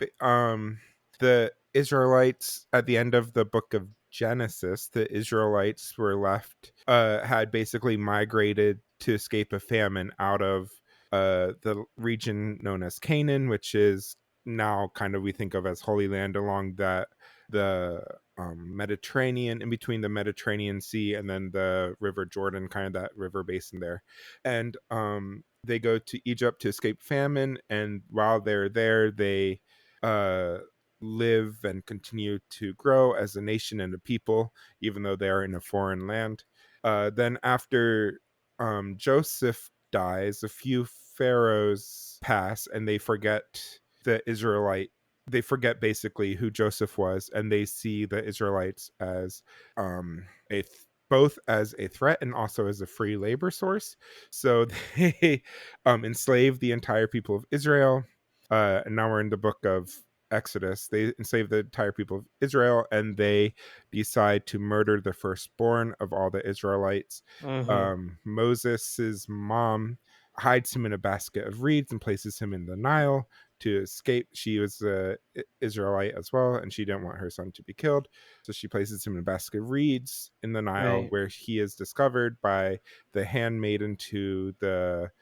the Israelites at the end of the book of Genesis, the Israelites were left, had basically migrated to escape a famine out of the region known as Canaan, which is now kind of we think of as Holy Land along the Mediterranean, in between the Mediterranean Sea and then the River Jordan, kind of that river basin there. And they go to Egypt to escape famine, and while they're there, they uh, live and continue to grow as a nation and a people, even though they are in a foreign land. Then, after Joseph dies, a few pharaohs pass, and they forget the Israelite. They forget basically who Joseph was, and they see the Israelites as a both as a threat and also as a free labor source. So they enslave the entire people of Israel. And now we're in the book of Exodus. They enslave the entire people of Israel, and they decide to murder the firstborn of all the Israelites. Hmm. Moses's mom hides him in a basket of reeds and places him in the Nile to escape. She was a Israelite as well, and she didn't want her son to be killed. So she places him in a basket of reeds in the Nile, Right. where he is discovered by the handmaiden to the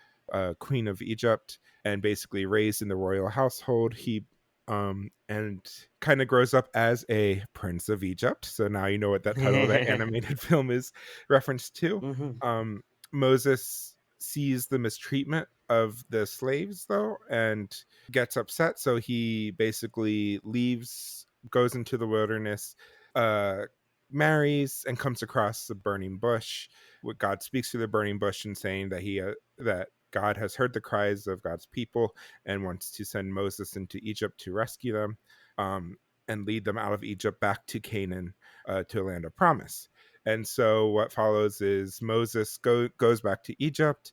queen of Egypt, and basically raised in the royal household. He and kind of grows up as a prince of Egypt. So now you know what that title of that animated film is referenced to. Hmm. Um, Moses sees the mistreatment of the slaves though, and gets upset. So he basically leaves, goes into the wilderness, uh, marries, and comes across the burning bush. What God speaks to the burning bush and saying that that God has heard the cries of God's people and wants to send Moses into Egypt to rescue them, um, and lead them out of Egypt back to Canaan, to a land of promise. And so what follows is Moses goes back to Egypt.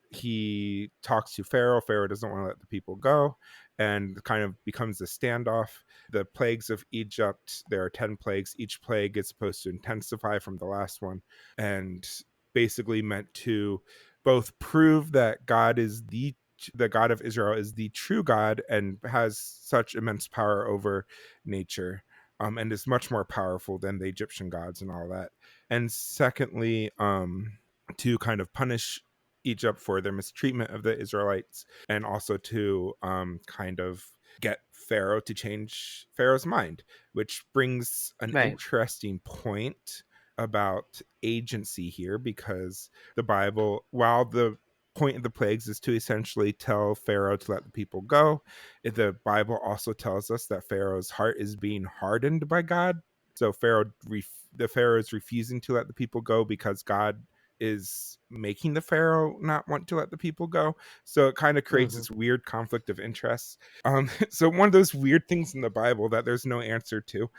He talks to Pharaoh. Pharaoh doesn't want to let the people go, and kind of becomes a standoff. The plagues of Egypt, there are 10 plagues. Each plague is supposed to intensify from the last one, and basically meant to both prove that the God of Israel is the true God and has such immense power over nature, and is much more powerful than the Egyptian gods and all that. And secondly, to kind of punish Egypt for their mistreatment of the Israelites, and also to kind of get Pharaoh to change Pharaoh's mind, which brings an Right. interesting point about agency here, because the Bible, while the point of the plagues is to essentially tell Pharaoh to let the people go. The Bible also tells us that Pharaoh's heart is being hardened by God. So the Pharaoh is refusing to let the people go because God is making the Pharaoh not want to let the people go. So it kind of creates Mm-hmm. this weird conflict of interests. So one of those weird things in the Bible that there's no answer to.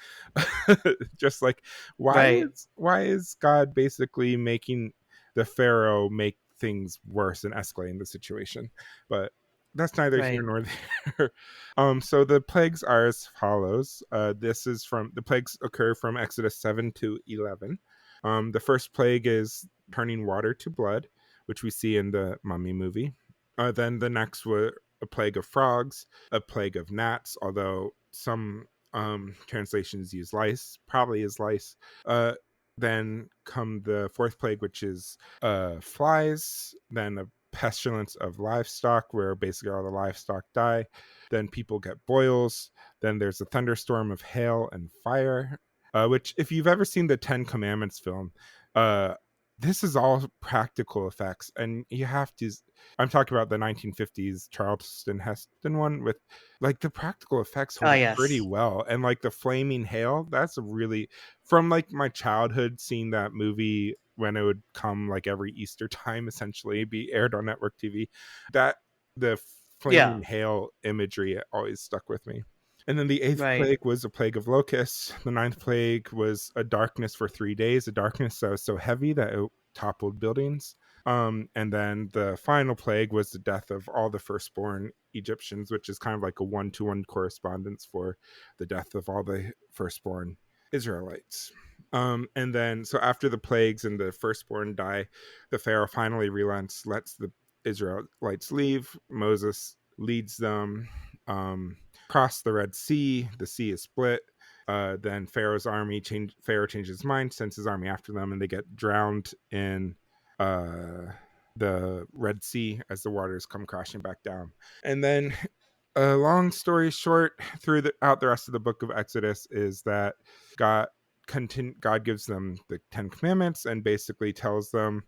Just like Right. why is God basically making the Pharaoh make things worse and escalating the situation? But that's neither here Right. nor there. So the plagues are as follows. The plagues occur from Exodus 7 to 11. The first plague is turning water to blood, which we see in the Mummy movie. Then the next were a plague of frogs, a plague of gnats, although some translations use lice, probably is lice. Then come the fourth plague, which is flies, then a pestilence of livestock, where basically all the livestock die. Then people get boils. Then there's a thunderstorm of hail and fire, which, if you've ever seen the Ten Commandments film, uh, this is all practical effects. And you have to, I'm talking about the 1950s Charleston Heston one with like the practical effects hold Ah, up pretty yes. well. And like the flaming hail, that's a really, from like my childhood seeing that movie when it would come like every Easter time, essentially be aired on network TV, that the Yeah. flaming hail imagery always stuck with me. And then the eighth Right. plague was a plague of locusts. The ninth plague was a darkness for 3 days, a darkness that was so heavy that it toppled buildings. And then the final plague was the death of all the firstborn Egyptians, which is kind of like a 1-to-1 correspondence for the death of all the firstborn Israelites. And then, so after the plagues and the firstborn die, the Pharaoh finally relents, lets the Israelites leave. Moses leads them across the Red Sea. The sea is split. Then Pharaoh changes his mind, sends his army after them, and they get drowned in the Red Sea as the waters come crashing back down. And then, long story short, throughout the rest of the book of Exodus is that God God gives them the Ten Commandments and basically tells them,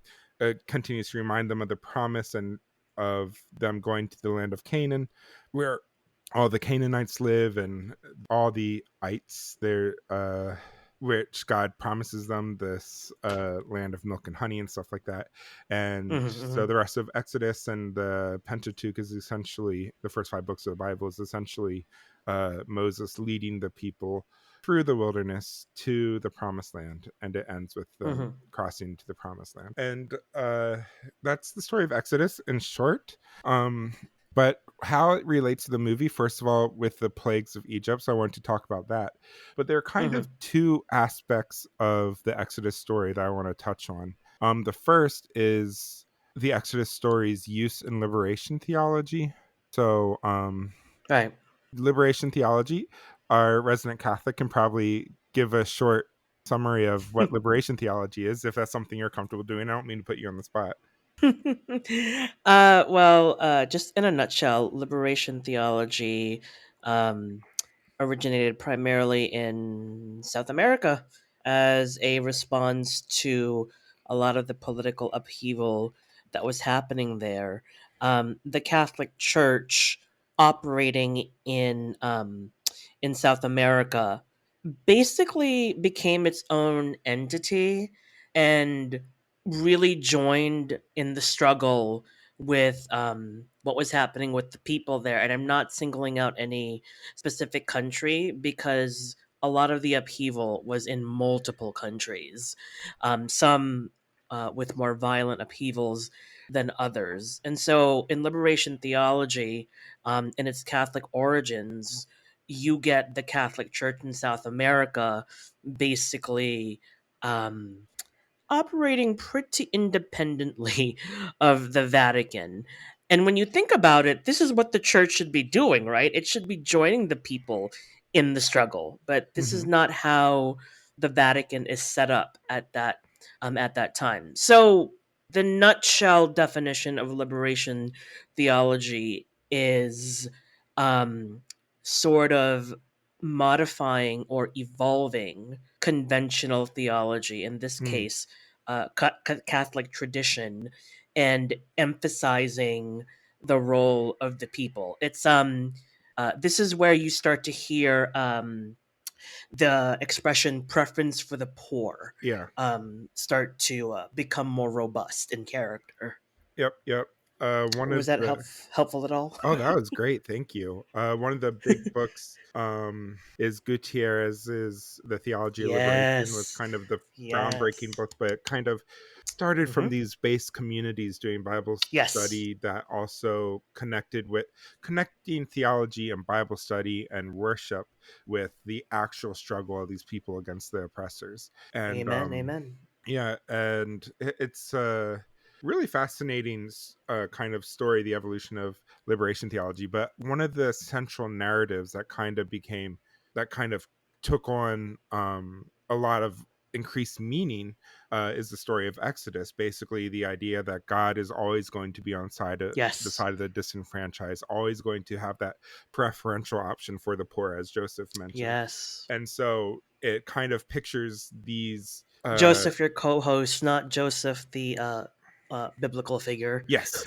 continues to remind them of the promise and of them going to the land of Canaan, where all the Canaanites live and all the ites there, which God promises them this land of milk and honey and stuff like that. And Mm-hmm. so Mm-hmm. the rest of Exodus and the Pentateuch is essentially the first 5 books of the Bible is essentially Moses leading the people through the wilderness to the promised land, and it ends with them Mm-hmm. crossing to the promised land. And that's the story of Exodus in short. But how it relates to the movie, first of all, with the plagues of Egypt, so I want to talk about that. But there are kind Mm-hmm. of two aspects of the Exodus story that I want to touch on. The first is the Exodus story's use in liberation theology. So, Right. liberation theology, our resident Catholic can probably give a short summary of what liberation theology is, if that's something you're comfortable doing. I don't mean to put you on the spot. Just in a nutshell, liberation theology um, originated primarily in South America as a response to a lot of the political upheaval that was happening there. The Catholic Church operating in South America basically became its own entity and really joined in the struggle with what was happening with the people there. And I'm not singling out any specific country because a lot of the upheaval was in multiple countries, some with more violent upheavals than others. And so, in liberation theology, in its Catholic origins, you get the Catholic Church in South America basically um, operating pretty independently of the Vatican. And when you think about it, this is what the church should be doing, right? It should be joining the people in the struggle. But this is Mm-hmm. not how the Vatican is set up at that time. So the nutshell definition of liberation theology is um, sort of modifying or evolving conventional theology, in this case, Catholic tradition, and emphasizing the role of the people. This is where you start to hear the expression "preference for the poor" Yeah. start to become more robust in character. Yep. Yep. One of Was that the helpful at all? Oh, that was great. Thank you. One of the big books is Gutierrez's The Theology of Liberation, was Yes. kind of the groundbreaking Yes. book, but it kind of started from Hmm. these base communities doing Bible Yes. study that also connecting theology and Bible study and worship with the actual struggle of these people against the oppressors. And Amen. Amen. yeah, and it's really fascinating kind of story, the evolution of liberation theology. But one of the central narratives that kind of took on a lot of increased meaning is the story of Exodus. Basically, the idea that God is always going to be on the Yes. side of the disenfranchised, always going to have that preferential option for the poor, as Joseph mentioned. Yes. And so it kind of pictures these Joseph, your co-host, not Joseph, the biblical figure. yes.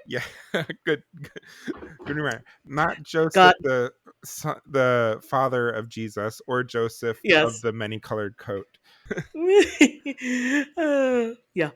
Yeah. Good reminder. Not Joseph God. the father of Jesus, or Joseph of Yes. the many colored coat. Yeah.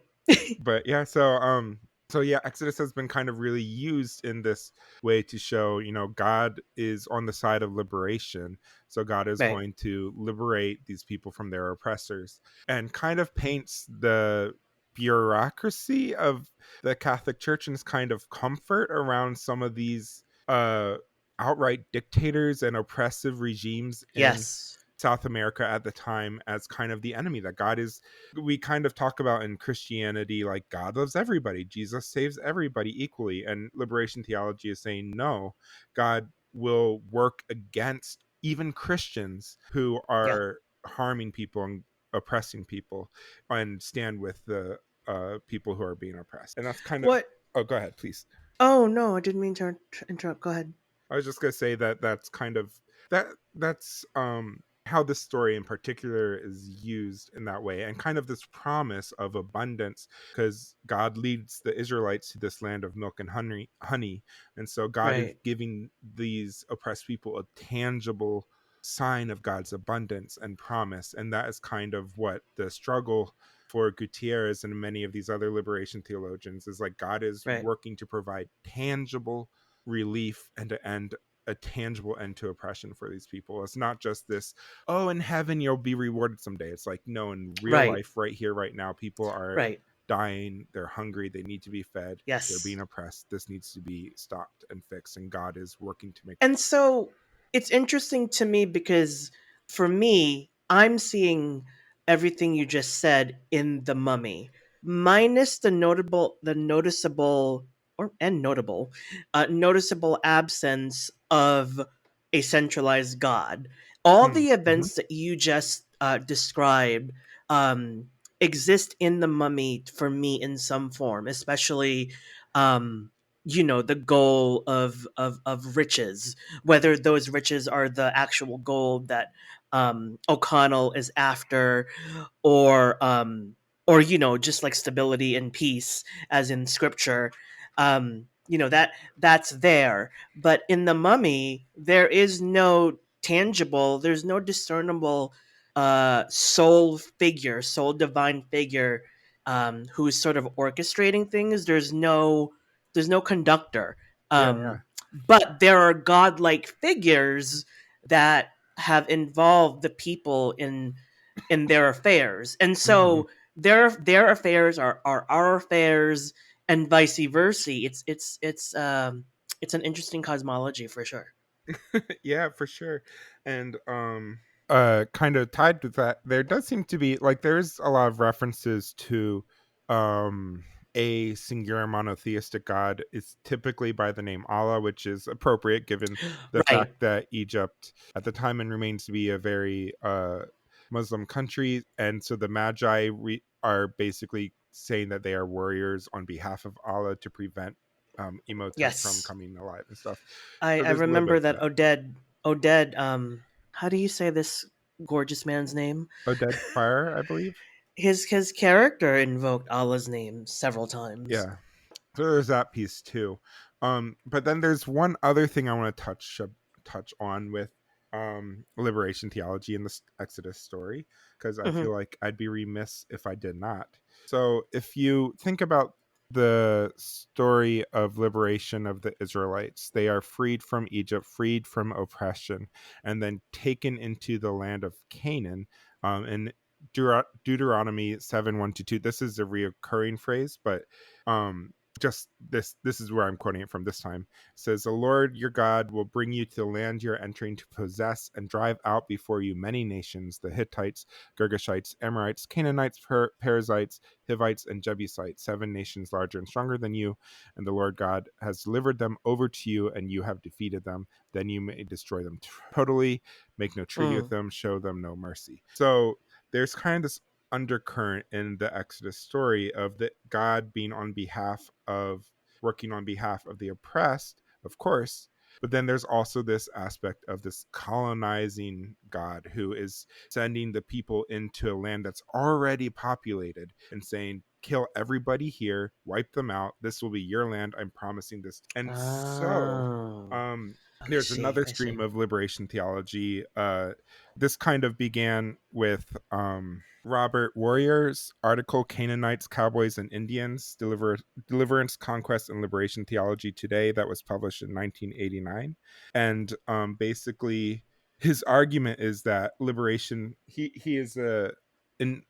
But yeah, so yeah, Exodus has been kind of really used in this way to show, God is on the side of liberation. So God is Right. going to liberate these people from their oppressors, and kind of paints the bureaucracy of the Catholic Church and kind of comfort around some of these outright dictators and oppressive regimes in Yes. South America at the time as kind of the enemy that God is. We kind of talk about in Christianity, like, God loves everybody, Jesus saves everybody equally, and liberation theology is saying no, God will work against even Christians who Yeah. are harming people and oppressing people, and stand with the people who are being oppressed. And that's kind of, What? oh, go ahead, please. Oh no, I didn't mean to interrupt. Go ahead. I was just gonna say that that's kind of that's how this story in particular is used in that way, and kind of this promise of abundance, because God leads the Israelites to this land of milk and honey, and so God is Right. giving these oppressed people a tangible sign of God's abundance and promise, and that is kind of what the struggle for Gutierrez and many of these other liberation theologians is like. God is Right. working to provide tangible relief and to end a tangible end to oppression for these people. It's not just this, oh, in heaven you'll be rewarded someday. It's like, no, in real Right. life, right here, right now, people are Right. dying, they're hungry, they need to be fed, they're being Yes. oppressed. This needs to be stopped and fixed, and God is working to make. And so it's interesting to me because for me, I'm seeing everything you just said in The Mummy, minus the noticeable, or and notable, noticeable absence of a centralized God. All the Mm-hmm. events that you just described um, exist in The Mummy for me in some form, especially. Um, the goal of riches, whether those riches are the actual goal that O'Connell is after, or just like stability and peace as in scripture. That's there, but in The Mummy there is no tangible, there's no discernible soul divine figure who's sort of orchestrating things. There's no conductor. Yeah, yeah. But there are godlike figures that have involved the people in their affairs. And Mm-hmm. so their affairs are our affairs and vice versa. It's an interesting cosmology for sure. Yeah, for sure. And kind of tied with that, there does seem to be, like, there's a lot of references to um a singular monotheistic god. It's typically by the name Allah, which is appropriate given the Right. fact that Egypt at the time and remains to be a very Muslim country, and so the Magi are basically saying that they are warriors on behalf of Allah to prevent Imhotep from Yes. coming alive and stuff. I So I there's a little bit remember of that that. Oded how do you say this gorgeous man's name? Oded Fire, I believe. his character invoked Allah's name several times. Yeah. So there's that piece too. But then there's one other thing I want to touch on with liberation theology in the Exodus story, because I Hmm. feel like I'd be remiss if I did not. So if you think about the story of liberation of the Israelites, they are freed from Egypt, freed from oppression, and then taken into the land of Canaan. And Deuteronomy 7:1-2. This is a reoccurring phrase, but um just this is where I'm quoting it from this time. It says, the Lord your God will bring you to the land you're entering to possess, and drive out before you many nations: the Hittites, Girgashites, Amorites, Canaanites, Perizzites, Hivites, and Jebusites, 7 nations larger and stronger than you. And the Lord God has delivered them over to you, and you have defeated them. Then you may destroy them totally, make no treaty with Mm. them, show them no mercy. So there's kind of this undercurrent in the Exodus story of the God being working on behalf of the oppressed, of course. But then there's also this aspect of this colonizing God who is sending the people into a land that's already populated and saying, kill everybody here, wipe them out. This will be your land. I'm promising this. And so, Oh, I there's see. another I see. stream of liberation theology. This kind of began with Robert Warrior's article, Canaanites, Cowboys, and Indians, Deliverance, Conquest, and Liberation Theology Today, that was published in 1989. And basically, his argument is that liberation, he is a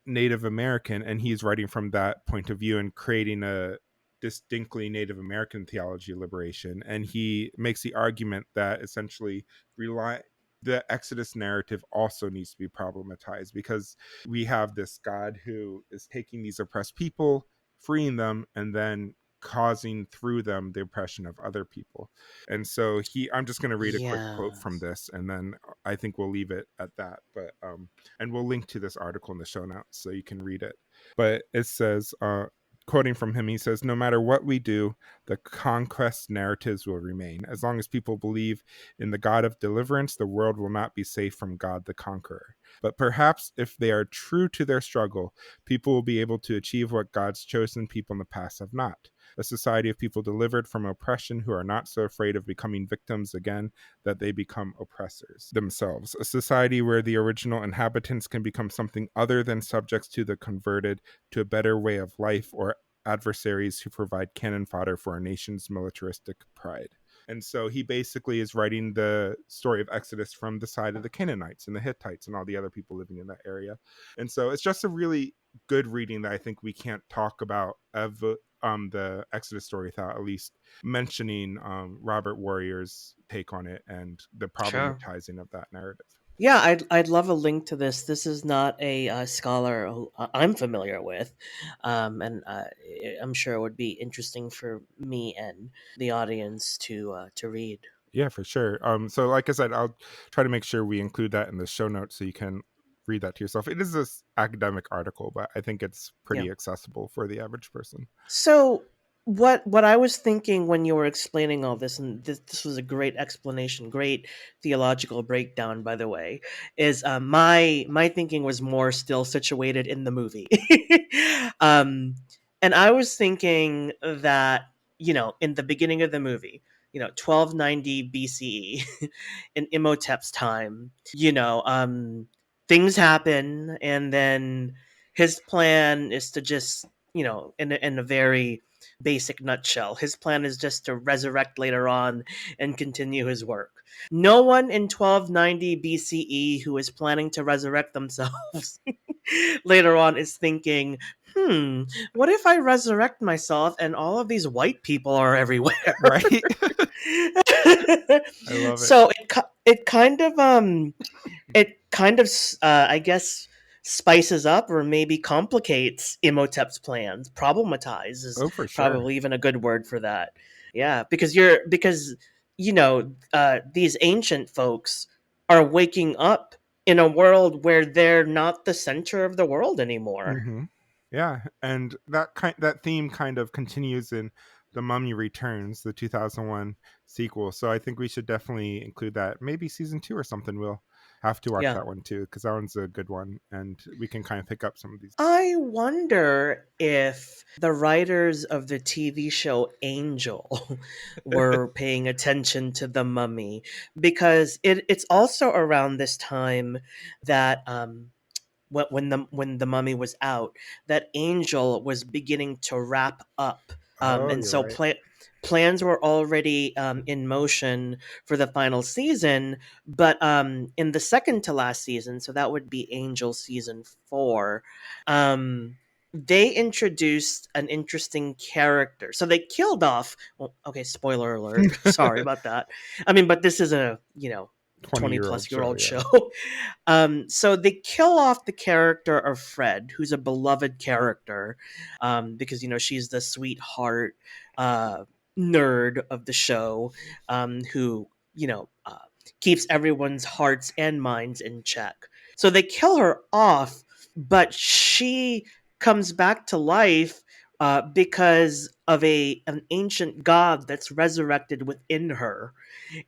Native American, and he's writing from that point of view and creating a distinctly Native American theology of liberation. And he makes the argument that essentially the Exodus narrative also needs to be problematized, because we have this God who is taking these oppressed people, freeing them, and then causing through them the oppression of other people. And so I'm just going to read a quick quote from Yes. this, and then I think we'll leave it at that. But and we'll link to this article in the show notes so you can read it. But it says, quoting from him, he says, no matter what we do, the conquest narratives will remain. As long as people believe in the God of deliverance, the world will not be safe from God the conqueror. But perhaps if they are true to their struggle, people will be able to achieve what God's chosen people in the past have not: a society of people delivered from oppression who are not so afraid of becoming victims again that they become oppressors themselves. A society where the original inhabitants can become something other than subjects to the converted, to a better way of life, or adversaries who provide cannon fodder for a nation's militaristic pride. And so he basically is writing the story of Exodus from the side of the Canaanites and the Hittites and all the other people living in that area. And so it's just a really good reading that I think we can't talk about the Exodus story without at least mentioning Robert Warrior's take on it and the Sure. problematizing of that narrative. Yeah, I'd love a link to this. This is not a scholar who I'm familiar with, and I'm sure it would be interesting for me and the audience to read. Yeah, for sure. So like I said, I'll try to make sure we include that in the show notes so you can read that to yourself. It is this academic article, but I think it's Yeah. pretty accessible for the average person. So what I was thinking when you were explaining all this, and this was a great explanation, great theological breakdown, by the way, is my thinking was more still situated in the movie, um, and I was thinking that in the beginning of the movie, 1290 BCE, in Imhotep's time, things happen, and then his plan is to just in a very basic nutshell, his plan is just to resurrect later on and continue his work. No one in 1290 BCE who is planning to resurrect themselves later on is thinking, what if I resurrect myself and all of these white people are everywhere? Right? I love it. So it kind of I guess spices up or maybe complicates Imhotep's plans. Problematize is Oh, for sure. probably even a good word for that. Yeah, because these ancient folks are waking up in a world where they're not the center of the world anymore. Hmm. Yeah, and that theme kind of continues in The Mummy Returns, the 2001 sequel. So I think we should definitely include that. Maybe season 2 or something we'll have to watch Yeah. that one too, because that one's a good one, and we can kind of pick up some of these. I wonder if the writers of the TV show Angel were paying attention to the Mummy, because it's also around this time that when the Mummy was out, that Angel was beginning to wrap up, Oh, and you're so right. plans were already in motion for the final season. But in the second to last season, so that would be Angel season 4, they introduced an interesting character. So they killed off. Well, okay, spoiler alert. Sorry about that. I mean, but this is a 20 20-year-old plus year show, old yeah. show. So they kill off the character of Fred, who's a beloved character, because she's the sweetheart uh, nerd of the show, who keeps everyone's hearts and minds in check. So they kill her off, but she comes back to life because of an ancient god that's resurrected within her.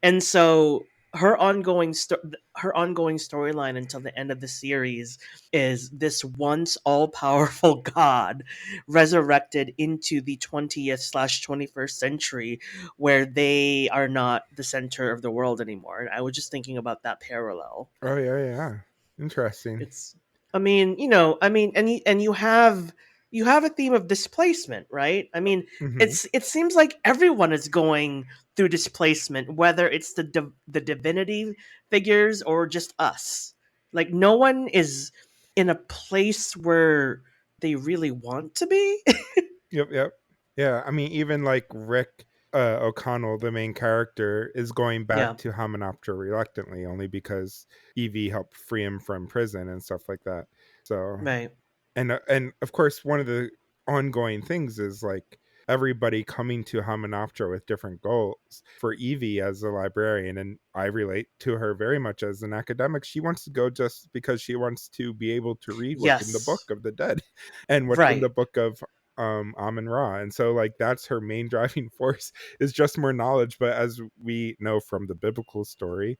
And so her ongoing storyline until the end of the series is this once all powerful god resurrected into the 20th/21st century, where they are not the center of the world anymore. And I was just thinking about that parallel. Oh, yeah, yeah. Interesting. It's, and you have a theme of displacement, right? I mean, Hmm. it seems like everyone is going through displacement, whether it's the divinity figures or just us. Like, no one is in a place where they really want to be. Yep, yep. Yeah, I mean, even like Rick O'Connell, the main character, is going back Yeah, to Hamunaptra reluctantly, only because Evie helped free him from prison and stuff like that. So, right. and of course, one of the ongoing things is like everybody coming to Hamunaptra with different goals. For Evie as a librarian, and I relate to her very much as an academic, she wants to go just because she wants to be able to read what's in the Yes, Book of the Dead and what's in the right. Book of Amun Ra. And so like that's her main driving force, is just more knowledge. But as we know from the biblical story,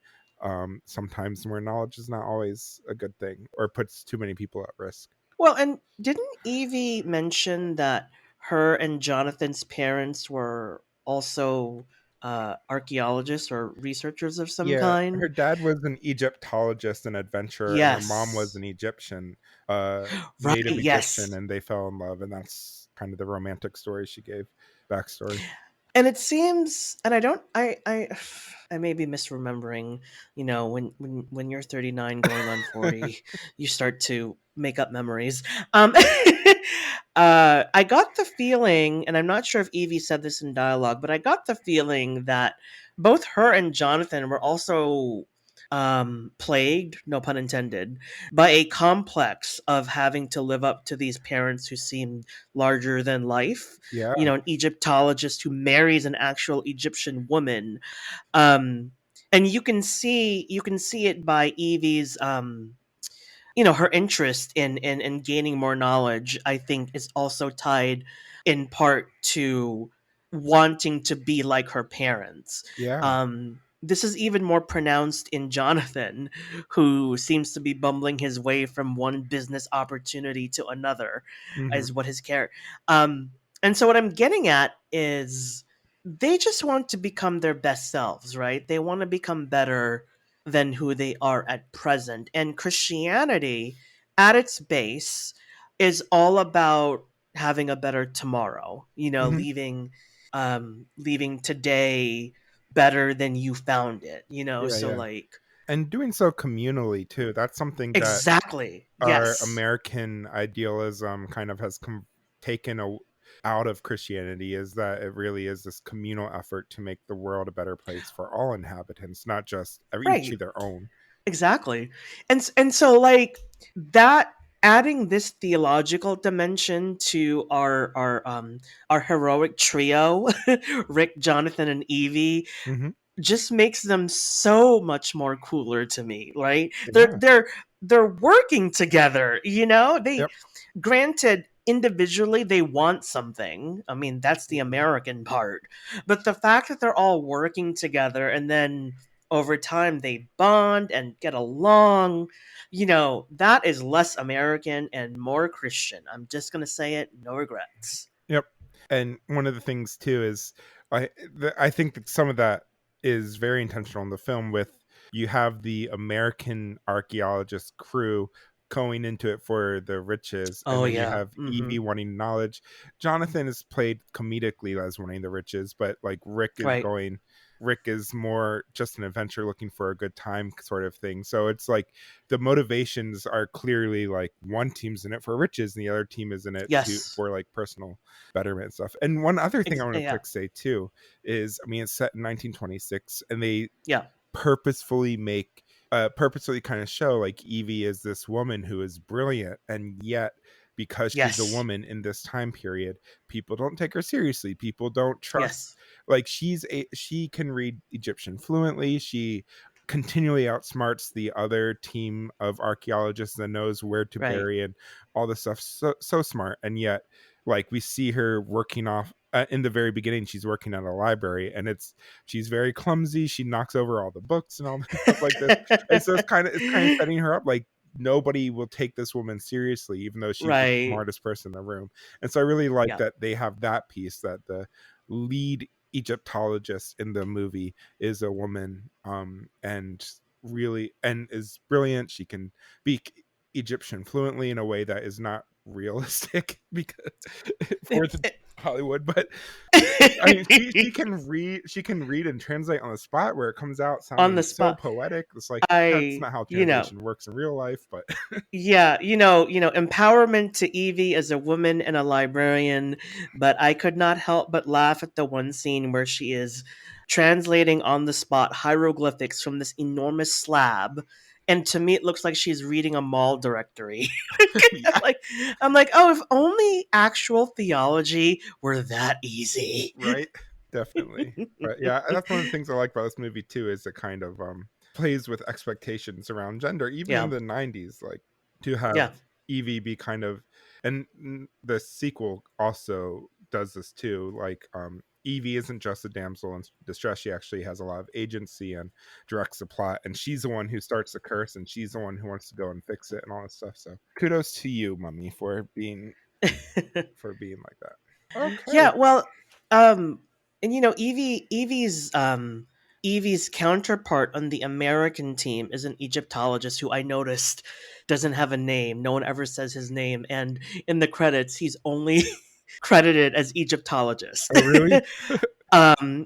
sometimes more knowledge is not always a good thing, or puts too many people at risk. Well, and didn't Evie mention that her and Jonathan's parents were also archaeologists or researchers of some Yeah, kind? her dad was an Egyptologist and adventurer, and her mom was Yes. an Egyptian, Right, native Egyptian, yes. and they fell in love, and that's kind of the romantic story she gave, backstory. And it seems, and I don't I may be misremembering, when you're 39 going on 40, you start to make up memories. I got the feeling, and I'm not sure if Evie said this in dialogue, but I got the feeling that both her and Jonathan were also plagued, no pun intended, by a complex of having to live up to these parents who seemed larger than life. Yeah, An Egyptologist who marries an actual Egyptian woman. Um and you can see it by Evie's, her interest in gaining more knowledge. I think is also tied in part to wanting to be like her parents. yeah. This is even more pronounced in Jonathan, who seems to be bumbling his way from one business opportunity to another, Hmm. is what his character. And so what I'm getting at is they just want to become their best selves, right? They want to become better than who they are at present. And Christianity, at its base, is all about having a better tomorrow. Hmm. Leaving today better than you found it. Yeah, So yeah. like, And doing so communally too. That's something that exactly. our Yes. American idealism kind of has taken out of Christianity, is that it really is this communal effort to make the world a better place for all inhabitants, not just each Right. to their own. Exactly. And so, like, that, adding this theological dimension to our heroic trio, Rick, Jonathan, and Evie, Hmm. just makes them so much more cooler to me, right? They're Yeah. they're they're working together, they, Yep. granted, individually they want something. I mean, that's the American part. But the fact that they're all working together, and then over time they bond and get along. That is less American and more Christian. I'm just going to say it, no regrets. Yep. And one of the things too is I think that some of that is very intentional in the film. With you have the American archaeologist crew going into it for the riches, and Oh then you yeah. have Evie wanting knowledge. Jonathan is played comedically as wanting the riches, but like Right. Rick is more just an adventure looking for a good time sort of thing. So it's like the motivations are clearly like one team's in it for riches and the other team is in it Yes. for like personal betterment and stuff. And one other thing I want to Yeah. quick say too is, I mean, it's set in 1926, and they Yeah. purposefully purposefully kind of show like Evie is this woman who is brilliant, and yet because she's a Yes. woman in this time period, people don't take her seriously. People don't trust. Yes. Like she can read Egyptian fluently. She continually outsmarts the other team of archaeologists and knows where to Right. bury and all this stuff. So smart, and yet like we see her working off in the very beginning. She's working at a library, and she's very clumsy. She knocks over all the books and all that stuff like this. And so it's kind of setting her up like nobody will take this woman seriously, even though she's the Right. smartest person in the room. And so I really like Yeah. that they have that piece, that the lead Egyptologist in the movie is a woman, and really and is brilliant. She can speak Egyptian fluently in a way that is not realistic because for the Hollywood, but I mean, she can read and translate on the spot, where it comes out On sounding the so spot. poetic. It's like that's I not how you know translation works in real life, but Yeah, empowerment to Evie as a woman and a librarian, but I could not help but laugh at the one scene where she is translating on the spot hieroglyphics from this enormous slab, and to me it looks like she's reading a mall directory. I'm yeah, like, I'm like, oh, if only actual theology were that easy. right, definitely. But yeah, that's one of the things I like about this movie too, is it kind of plays with expectations around gender, even in Yeah, the 90s, like to have yeah, Evie be kind of, and the sequel also does this too, like Evie isn't just a damsel in distress. She actually has a lot of agency and directs the plot, and she's the one who starts the curse, and she's the one who wants to go and fix it and all this stuff. So kudos to you, Mummy, for being like that. Okay. yeah. Well, um, and Evie's counterpart on the American team is an Egyptologist who I noticed doesn't have a name. No one ever says his name, and in the credits, he's only credited as Egyptologist. Oh, really?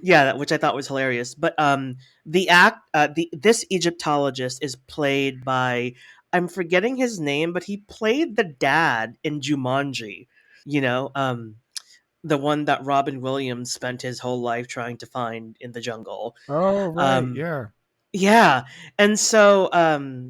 Yeah, which I thought was hilarious. But this Egyptologist is played by, I'm forgetting his name, but he played the dad in Jumanji. You know, the one that Robin Williams spent his whole life trying to find in the jungle. Oh, right. Um, Yeah. yeah, and so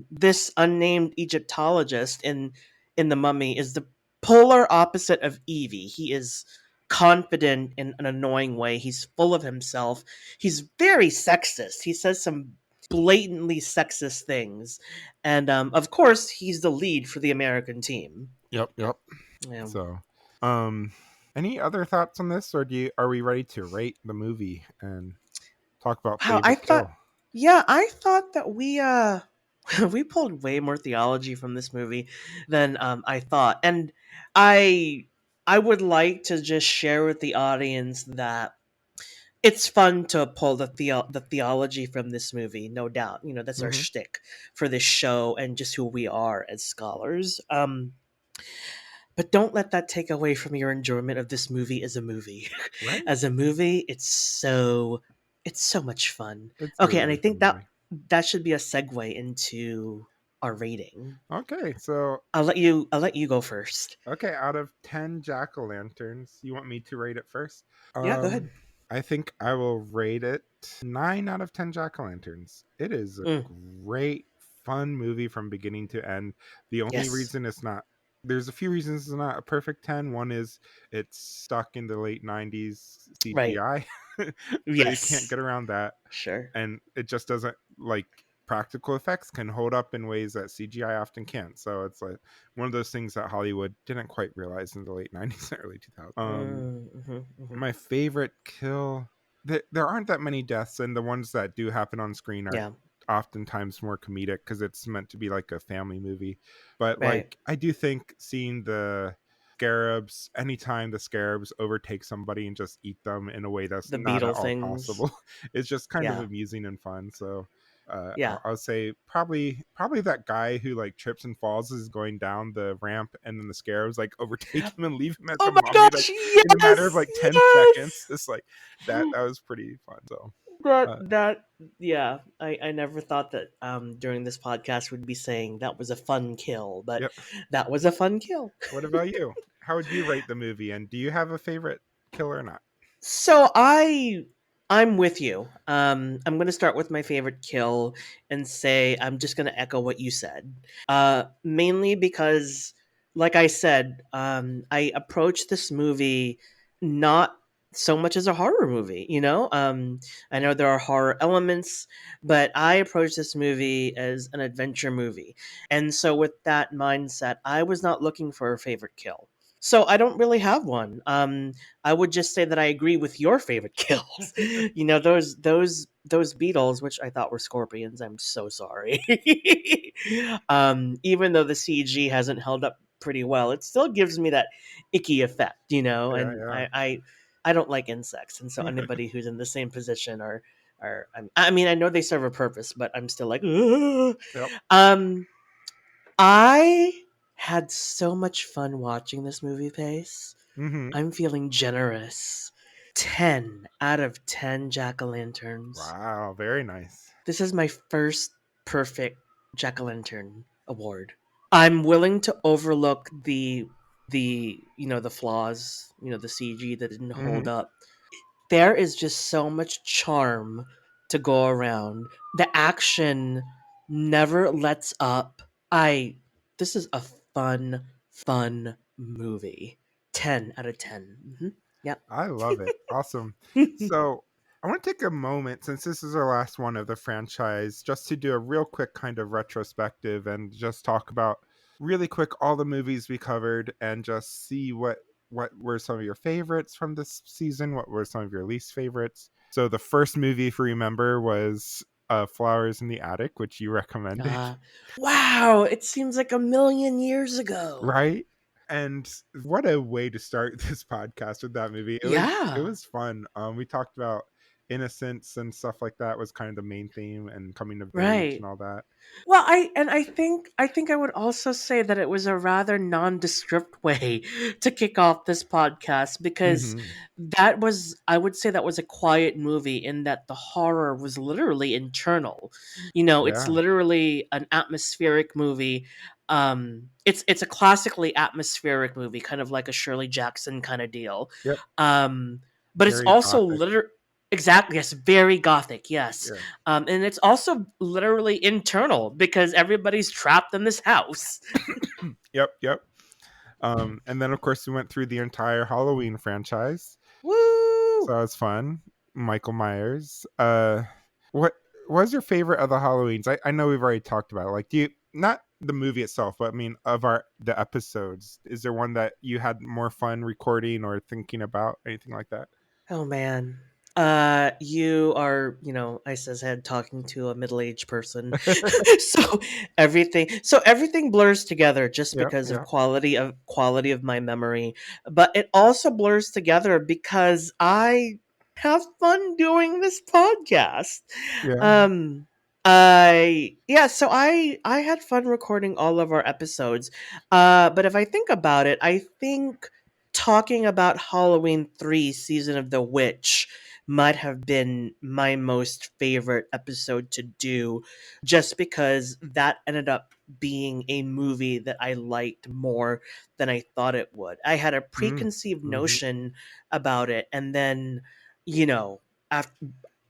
this unnamed Egyptologist in the Mummy is the polar opposite of Evie. He is confident in an annoying way. He's full of himself. He's very sexist. He says some blatantly sexist things, and of course, he's the lead for the American team. Yep. Yep. Yeah. So, um, any other thoughts on this, or are we ready to rate the movie and talk about Wow, I favorite thought, kill? yeah, I thought that we we pulled way more theology from this movie than I thought, and I I would like to just share with the audience that it's fun to pull the theology from this movie, no doubt. That's our Hmm. shtick for this show and just who we are as scholars. But don't let that take away from your enjoyment of this movie as a movie. Right. As a movie, it's so much fun. It's a Okay, and really I fun think that movie. that should be a segue into our rating. Okay. So, I'll let you go first. okay, out of 10 jack-o'-lanterns, you want me to rate it first? Yeah, go Um, ahead. I think I will rate it 9 out of 10 jack-o'-lanterns. It is a Mm, great, fun movie from beginning to end. The only yes. reason it's not, there's a few reasons it's not a perfect 10. One is it's stuck in the late 90s Right. CGI. So you can't Yes. get around that. Sure. And it just doesn't, like, practical effects can hold up in ways that CGI often can't. So it's like one of those things that Hollywood didn't quite realize in the late 90s and early 2000s. Mm-hmm, mm-hmm. My favorite kill. there aren't that many deaths, and the ones that do happen on screen are Yeah, oftentimes more comedic because it's meant to be like a family movie. But right. like, I do think seeing the scarabs, anytime the scarabs overtake somebody and just eat them in a way that's The not at beetle all things. possible, it's just kind of Yeah, amusing and fun. So yeah. I'll say probably that guy who like trips and falls is going down the ramp, and then the scarabs like overtake him and leave him as Oh a my mummy like gosh, in a matter of yes, like 10 seconds. yes. It's like that was pretty fun. So That uh, that yeah, I never thought that during this podcast we'd be saying that was a fun kill, but yep. that was a fun kill. What about you? How would you rate the movie? And do you have a favorite killer or not? So I'm with you. I'm gonna start with my favorite kill and say I'm just gonna echo what you said. Mainly because, like I said, I approached this movie not so much as a horror movie. I know there are horror elements, but I approached this movie as an adventure movie, and so with that mindset, I was not looking for a favorite kill. So I don't really have one. I would just say that I agree with your favorite kills. Those beetles, which I thought were scorpions. I'm so sorry. Even though the CG hasn't held up pretty well, it still gives me that icky effect, Yeah, And yeah. I don't like insects, and so anybody who's in the same position I mean, I know they serve a purpose, but I'm still like, "Ugh." Yep. um, I had so much fun watching this movie, Pace. Mm-hmm. I'm feeling generous. 10 out of 10 jack o' lanterns. Wow, very nice. This is my first perfect jack o' lantern award. I'm willing to overlook the flaws, the CG that didn't Mm-hmm. hold up. There is just so much charm to go around. The action never lets up. I This is a fun movie. 10 out of 10. Yep. I love it. Awesome. So I want to take a moment, since this is our last one of the franchise, just to do a real quick kind of retrospective and just talk about really quick all the movies we covered and just see what were some of your favorites from this season, what were some of your least favorites. So the first movie, if you remember, was Flowers in the Attic, which you recommended. uh, wow, it seems like a million years ago. Right? And what a way to start this podcast with that movie. It Yeah. was fun. We talked about innocence and stuff like that was kind of the main theme, and coming of age Right. and all that. Well, I think I would also say that it was a rather nondescript way to kick off this podcast, because Hmm. I would say that was a quiet movie in that the horror was literally internal. It's Yeah. literally an atmospheric movie. It's a classically atmospheric movie, kind of like a Shirley Jackson kind of deal. Yep. Um, but it's Very also gothic. exactly, yes, very gothic, yes. Yeah. And it's also literally internal because everybody's trapped in this house. Yep. Yep. And then of course we went through the entire Halloween franchise. Woo! So that was fun. Michael Myers. What was your favorite of the Halloweens? I know we've already talked about it. Like, do you, not the movie itself, but I mean of the episodes? Is there one that you had more fun recording or thinking about, anything like that? Oh man. You are, I says head talking to a middle-aged person. So everything blurs together just Yep. because of Yep. quality of my memory. But it also blurs together because I have fun doing this podcast. Yeah. Um so I had fun recording all of our episodes. But if I think about it, I think talking about Halloween 3 Season of the Witch might have been my most favorite episode to do, just because that ended up being a movie that I liked more than I thought it would. I had a preconceived Mm-hmm. notion about it, and then, you know,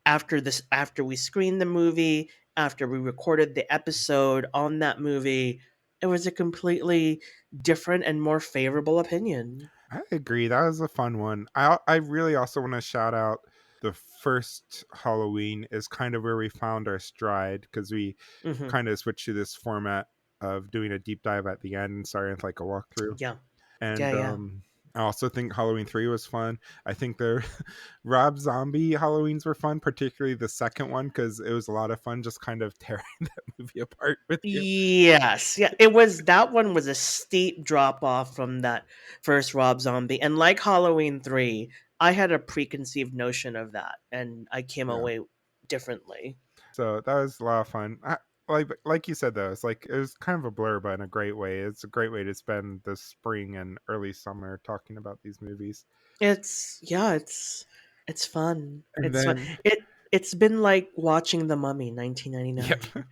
after we screened the movie, after we recorded the episode on that movie, it was a completely different and more favorable opinion. I agree. That was a fun one. I really also want to shout out the first Halloween is kind of where we found our stride, because we Hmm. kind of switched to this format of doing a deep dive at the end and starting with like a walkthrough. Yeah. And Yeah, yeah. I also think Halloween 3 was fun. I think the Rob Zombie Halloweens were fun, particularly the second one, because it was a lot of fun just kind of tearing that movie apart with you. Yes, yeah, it was that one was a steep drop off from that first Rob Zombie, and like Halloween 3, I had a preconceived notion of that, and I came Yeah. away differently. So that was a lot of fun. Like you said though, it's like it was kind of a blur, but in a great way. It's a great way to spend the spring and early summer talking about these movies. It's fun. And It's fun. then, It's been like watching The Mummy, yep. 1999.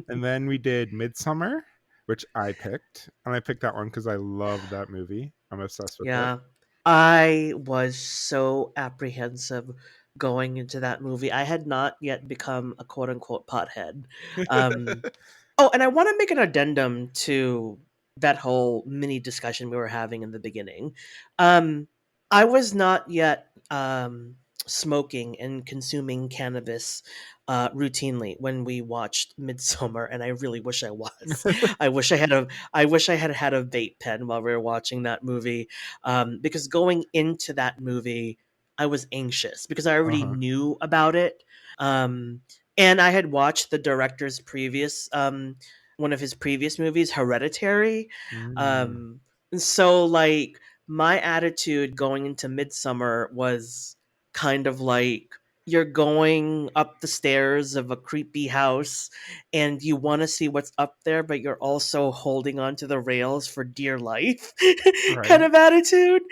And then we did Midsummer, which I picked, and I picked that one because I love that movie. I'm obsessed with it. Yeah. I was so apprehensive going into that movie. I had not yet become a quote unquote pothead. Um, oh, and I want to make an addendum to that whole mini discussion we were having in the beginning. Um, I was not yet smoking and consuming cannabis routinely when we watched Midsummer, and I really wish I was. I wish I had had a vape pen while we were watching that movie, because going into that movie, I was anxious because I already Uh-huh. knew about it. Um, and I had watched the director's previous one of his previous movies, Hereditary. Mm, Um, and so like my attitude going into Midsummer was kind of like you're going up the stairs of a creepy house and you want to see what's up there, but you're also holding onto the rails for dear life kind right. of attitude.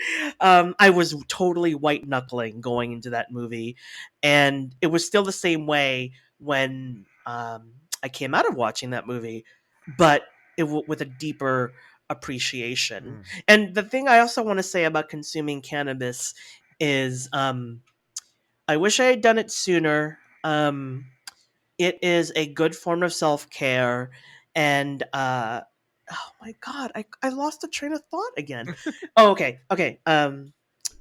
I was totally white knuckling going into that movie, and it was still the same way when I came out of watching that movie, but with a deeper appreciation. Mm. And the thing I also want to say about consuming cannabis is I wish I had done it sooner. It is a good form of self care, and oh my god, I lost the train of thought again. Oh, okay, okay.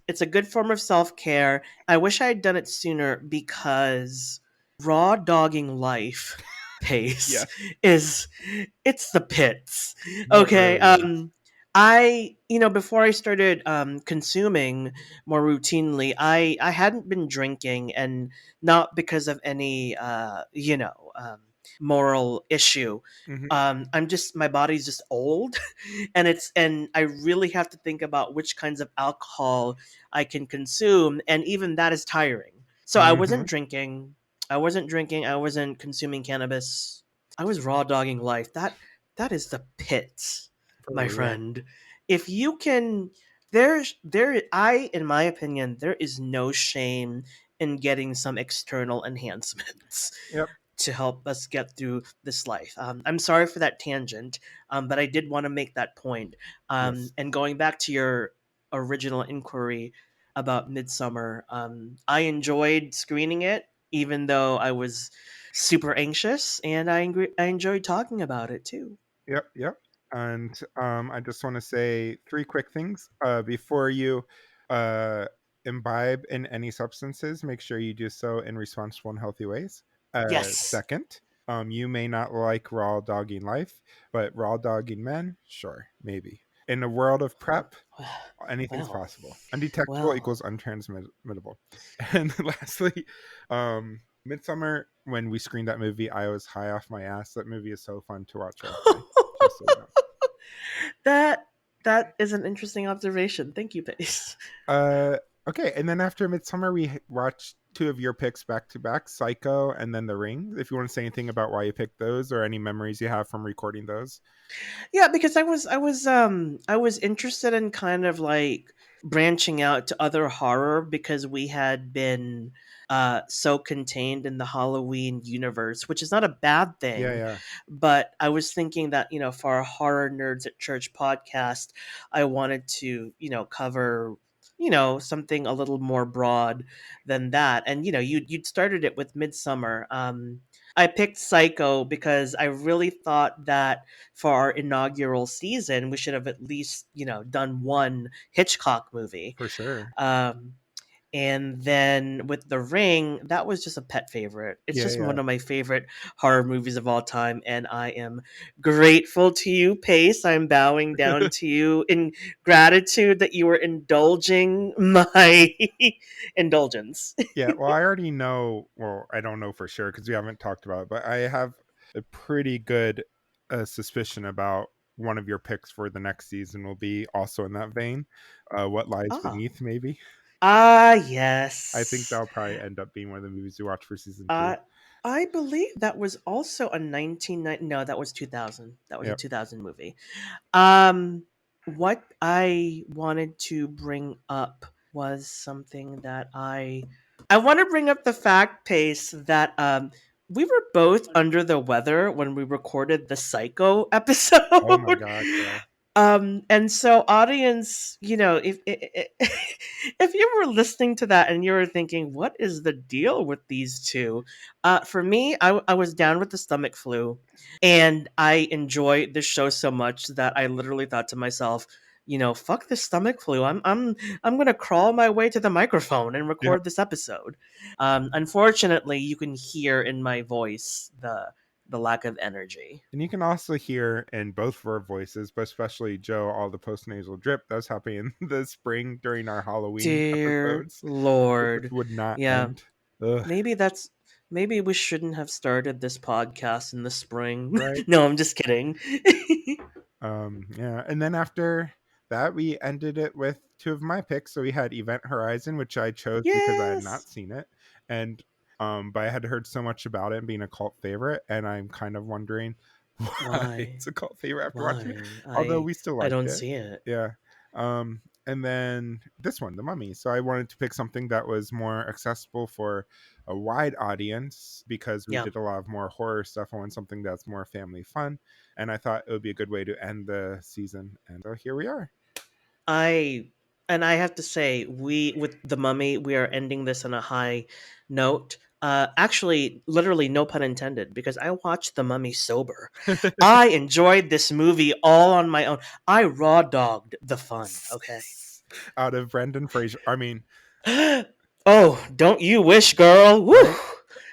It's a good form of self care. I wish I had done it sooner because raw dogging life pace Yes, is it's the pits. it Okay. really is. I before I started consuming more routinely, I hadn't been drinking, and not because of any moral issue. Hmm. I'm just my body's just old, and I really have to think about which kinds of alcohol I can consume, and even that is tiring. So I Hmm. wasn't drinking. I wasn't drinking. I wasn't consuming cannabis. I was raw dogging life. That is the pits, For my real. friend. If you can, there, in my opinion, there is no shame in getting some external enhancements Yep. to help us get through this life. I'm sorry for that tangent, but I did want to make that point. Yes. And going back to your original inquiry about Midsummer, I enjoyed screening it, even though I was super anxious, and I enjoyed talking about it too. Yep. Yep. And I just want to say three quick things. Before you uh, imbibe in any substances, make sure you do so in responsible and healthy ways. Yes. Second, you may not like raw dogging life, but raw dogging men, sure, maybe. In a world of prep, anything's Well, possible. Undetectable well. equals untransmittable. And lastly, Midsummer, when we screened that movie, I was high off my ass. That movie is so fun to watch role play. Just so you know. that that is an interesting observation. Thank you, Pace. Uh, okay, and then after Midsummer, we watched two of your picks back to back, Psycho and then The Ring. If you want to say anything about why you picked those or any memories you have from recording those. Yeah, because I was interested in kind of like branching out to other horror because we had been so contained in the Halloween universe, which is not a bad Yeah, thing, yeah. but I was thinking that, for our Horror Nerds at Church podcast, I wanted to, cover something a little more broad than that. And you'd started it with Midsummer. I picked Psycho because I really thought that for our inaugural season, we should have at least, done one Hitchcock movie. For sure. Um, And then with The Ring, that was just a pet favorite. It's Yeah, just yeah. one of my favorite horror movies of all time. And I am grateful to you, Pace. I'm bowing down to you in gratitude that you were indulging my indulgence. Yeah, well, I already know. Well, I don't know for sure because we haven't talked about it, but I have a pretty good suspicion about one of your picks for the next season will be also in that vein. What Lies Ah. Beneath, maybe. Ah, I think yes. that'll probably end up being one of the movies you watch for season 2. Uh, I believe that was also a 1990. No, that was 2000. That was a Yep. 2000 movie. Um, what I wanted to bring up was something that I want to bring up the fact, Pace, that we were both under the weather when we recorded the Psycho Oh my episode. gosh, yeah. And so audience, if you were listening to that and you were thinking, what is the deal with these two? For me, I was down with the stomach flu, and I enjoyed the show so much that I literally thought to myself, fuck the stomach flu. I'm gonna crawl my way to the microphone and Yep. record this episode. Unfortunately, you can hear in my voice the lack of energy. And you can also hear in both of our voices, but especially Joe, all the postnasal drip that's happening in the spring during our Halloween Dear episodes. It just Lord. would not Yeah, end. Ugh, maybe we shouldn't have started this podcast in the spring. right? No, I'm just kidding. Yeah. And then after that, we ended it with two of my picks. So we had Event Horizon, which I chose because I had not Yes. seen it. And but I had heard so much about it and being a cult favorite, and I'm kind of wondering why Why? it's a cult favorite after watching it. Why? Although I we still I liked don't it. see it. Yeah. And then this one, The Mummy. So I wanted to pick something that was more accessible for a wide audience because we Yeah. did a lot of more horror stuff. I want something that's more family fun, and I thought it would be a good way to end the season. And so here we are. I I have to say, we with the Mummy, we are ending this on a high note. Actually, literally, no pun intended, because I watched the Mummy sober. I enjoyed this movie all on my own. I raw dogged the fun. Okay. Out of Brendan Fraser, I mean, Oh, don't you wish, girl? Woo! right?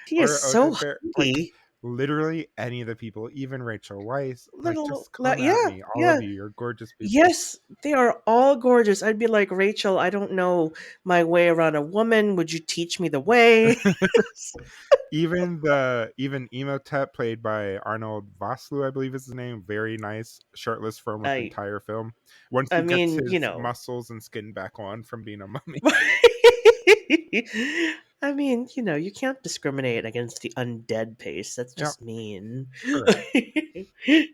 He is Or so there, like hunky. literally any of the people, even Rachel Weisz, like Little, just come at yeah, me, all yeah. of you, you're gorgeous people. Yes, they are all gorgeous. I'd be like, Rachel, I don't know my way around a woman. Would you teach me the way? Even Emotep, played by Arnold Vosloo, I believe is his name, very nice, shirtless for almost the I, entire film. Once I he gets mean, his muscles and skin back on from being a mummy. I mean, you can't discriminate against the undead Pace. That's Yep, just mean. correct.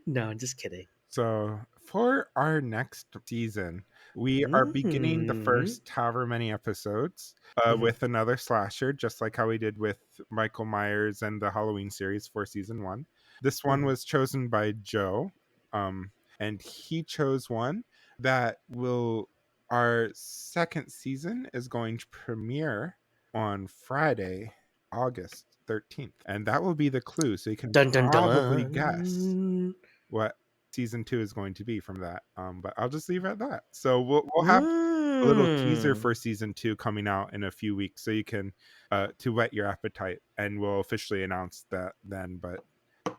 No, I'm just kidding. So for our next season, we are beginning the Hmm. first however many episodes Hmm. with another slasher, just like how we did with Michael Myers and the Halloween series for season 1. This one Hmm. was chosen by Joe, and he chose one that will. Our second season is going to premiere on Friday, August 13th, and that will be the clue. So you can Dun dun probably guess dun. what season 2 is going to be from that. But I'll just leave it at that. So we'll have a little teaser Mm. for season 2 coming out in a few weeks, so you can to whet your appetite, and we'll officially announce that then. But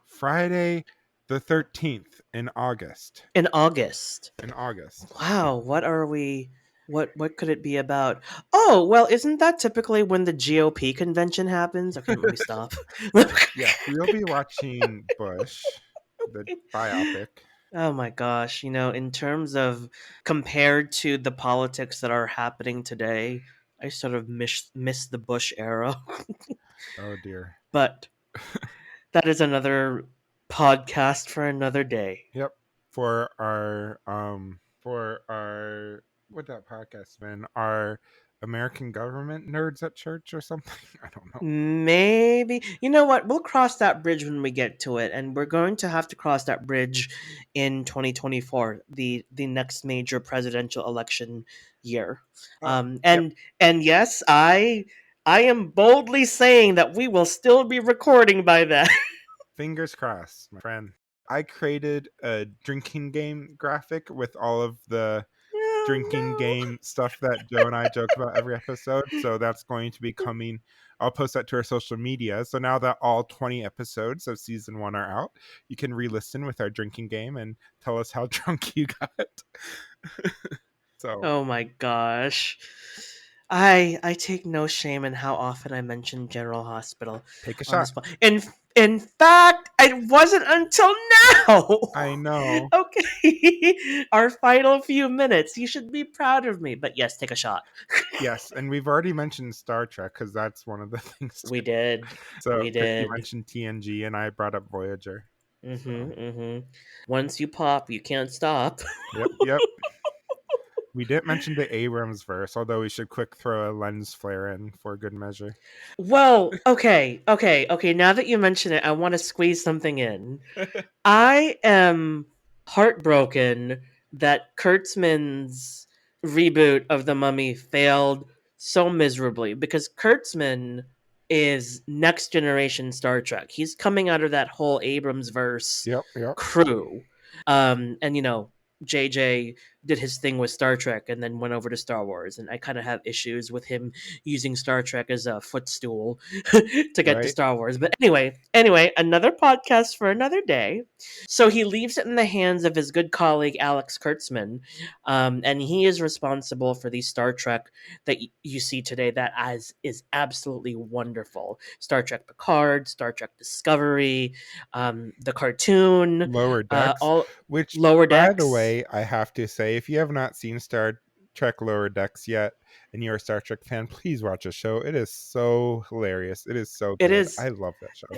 Friday the 13th in August. In August. In August. Wow, what are we what could it be about? Oh, well, isn't that typically when the GOP convention happens? Okay, let me stop. Yes, we'll be watching Bush, the biopic. Oh my gosh, in terms of compared to the politics that are happening today, I sort of miss the Bush era. Oh dear. But that is another podcast for another day. Yep. For our what that podcast, man? Our American government nerds at church or something? I don't know. Maybe. You know what? We'll cross that bridge when we get to it, and we're going to have to cross that bridge in 2024, the next major presidential election year. Oh, yep. And yes, I am boldly saying that we will still be recording by then. Fingers crossed, my friend. I created a drinking game graphic with all of the drinking no. game stuff that Joe and I joke about every episode. So that's going to be coming. I'll post that to our social media. So now that all 20 episodes of season 1 are out, you can re-listen with our drinking game and tell us how drunk you got. So Oh my gosh. I take no shame in how often I mention General Hospital take a on shot. this podcast. In fact, it wasn't until now. I know. Okay. Our final few minutes. You should be proud of me. But yes, take a shot. Yes, and we've already mentioned Star Trek because that's one of the things We too. did. So We because you did. mentioned TNG and I brought up Voyager. So Once you pop, you can't stop. yep. We didn't mention the Abrams verse, although we should quick throw a lens flare in for good measure. Well, okay. Now that you mention it, I want to squeeze something in. I am heartbroken that Kurtzman's reboot of The Mummy failed so miserably because Kurtzman is next generation Star Trek. He's coming out of that whole Abrams verse Yep. crew. And JJ did his thing with Star Trek and then went over to Star Wars. And I kind of have issues with him using Star Trek as a footstool to get to Right. Star Wars. But anyway, another podcast for another day. So he leaves it in the hands of his good colleague Alex Kurtzman, and he is responsible for the Star Trek that you see today. That is absolutely wonderful. Star Trek Picard, Star Trek Discovery, the cartoon, Lower Decks, all which, Lower by the Decks. way, I have to say, if you have not seen Star Trek Lower Decks yet and you're a Star Trek fan, please watch the show. It is so hilarious. It is so It good. is. I love that show.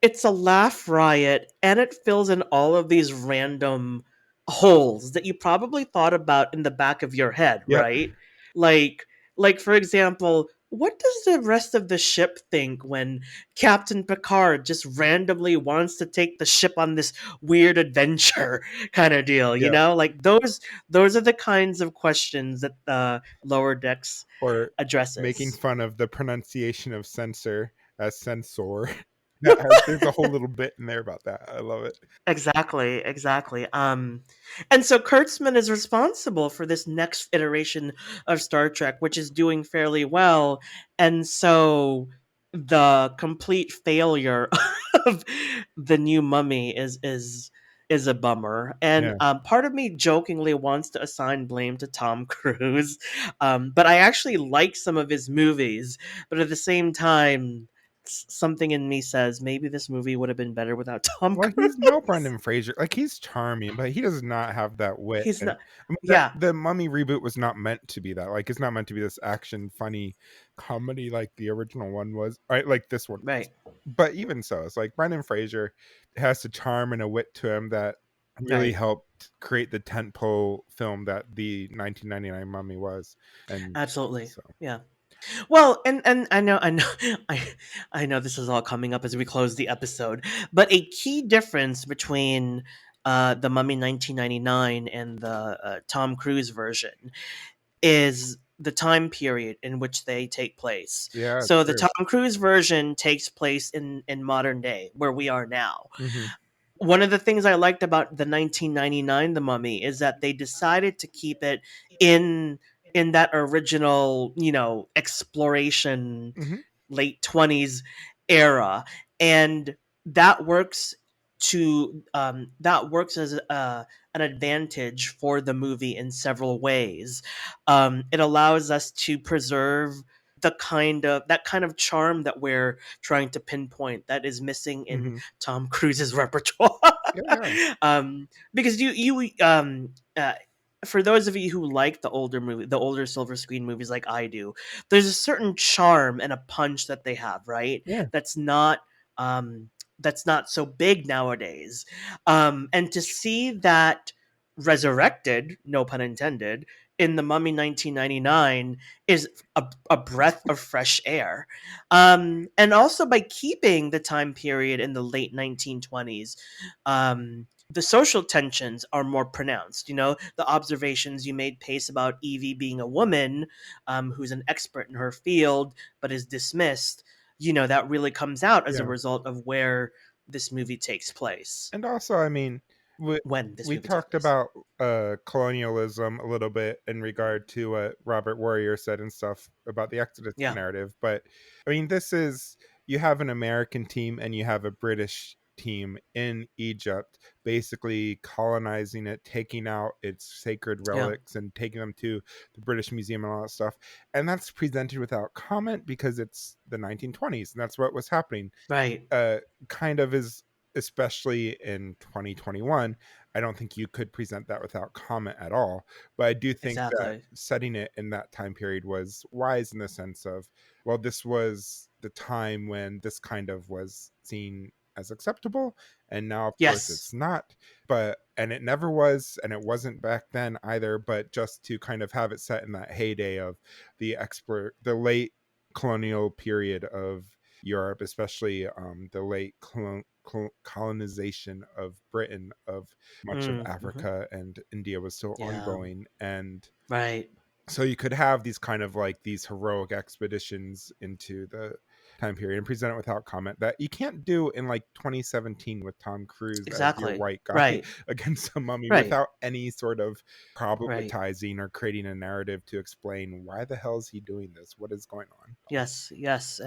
It's a laugh riot, and it fills in all of these random holes that you probably thought about in the back of your head, Yep. right? Like like for example, what does the rest of the ship think when Captain Picard just randomly wants to take the ship on this weird adventure kind of deal, you Yep. know? Like those are the kinds of questions that the Lower Decks Or making addresses. fun of the pronunciation of censor as censor. There's a whole little bit in there about that. I love it. Exactly. And so Kurtzman is responsible for this next iteration of Star Trek, which is doing fairly well. And so the complete failure of the new Mummy is a bummer. And Yeah. part of me jokingly wants to assign blame to Tom Cruise, but I actually like some of his movies. But at the same time, something in me says maybe this movie would have been better without Tom Well, he's no Cruise. Brendan Fraser. Like, he's charming, but he does not have that wit. He's And not. I mean, Yeah, the Mummy reboot was not meant to be that. Like, it's not meant to be this action, funny comedy like the original one was. Right? Like this one was. right, But even so, it's like Brendan Fraser has a charm and a wit to him that really right. helped create the tentpole film that the 1999 Mummy was. And Absolutely. so, Yeah. Well, and I know, I know this is all coming up as we close the episode, but a key difference between the Mummy 1999 and the Tom Cruise version is the time period in which they take place. yeah, So the true. Tom Cruise version takes place in modern day, where we are now. Hmm. One of the things I liked about the 1999 The Mummy is that they decided to keep it in in that original, exploration Hmm. late 20s era, and that works that works as an advantage for the movie in several ways. It allows us to preserve that kind of charm that we're trying to pinpoint that is missing in Hmm. Tom Cruise's repertoire. Yeah. Because for those of you who like the older silver screen movies like I do, there's a certain charm and a punch that they have, right? Yeah. That's not um, that's not so big nowadays. And to see that resurrected, no pun intended, in the Mummy 1999 is a breath of fresh air. And also by keeping the time period in the late 1920s, the social tensions are more pronounced. The observations you made, Pace, about Evie being a woman who's an expert in her field but is dismissed, that really comes out as a Yeah. result of where this movie takes place. And also, I mean, we, when this we movie took talked place. about colonialism a little bit in regard to what Robert Warrior said and stuff about the Exodus Yeah. narrative, but I mean, this is, you have an American team and you have a British team in Egypt, basically colonizing it, taking out its sacred Yeah. relics and taking them to the British Museum and all that stuff. And that's presented without comment because it's the 1920s and that's what was happening. Right. uh Kind of is, especially in 2021, I don't think you could present that without comment at all. But I do think that Exactly. setting it in that time period was wise in the sense of, well, this was the time when this kind of was seen as acceptable, and now of course Yes. it's not. But and it never was, and it wasn't back then either, but just to kind of have it set in that heyday of the late colonial period of Europe, especially the late colonization of Britain of much of Mm-hmm. Africa, and India was still Yeah. ongoing. And Right. so you could have these kind of like these heroic expeditions into the time period and present it without comment that you can't do in like 2017 with Tom Cruise as your Exactly. white guy Right. against a mummy Right. without any sort of Right. problematizing or creating a narrative to explain why the hell is he doing this, what is going on. Yes, yes,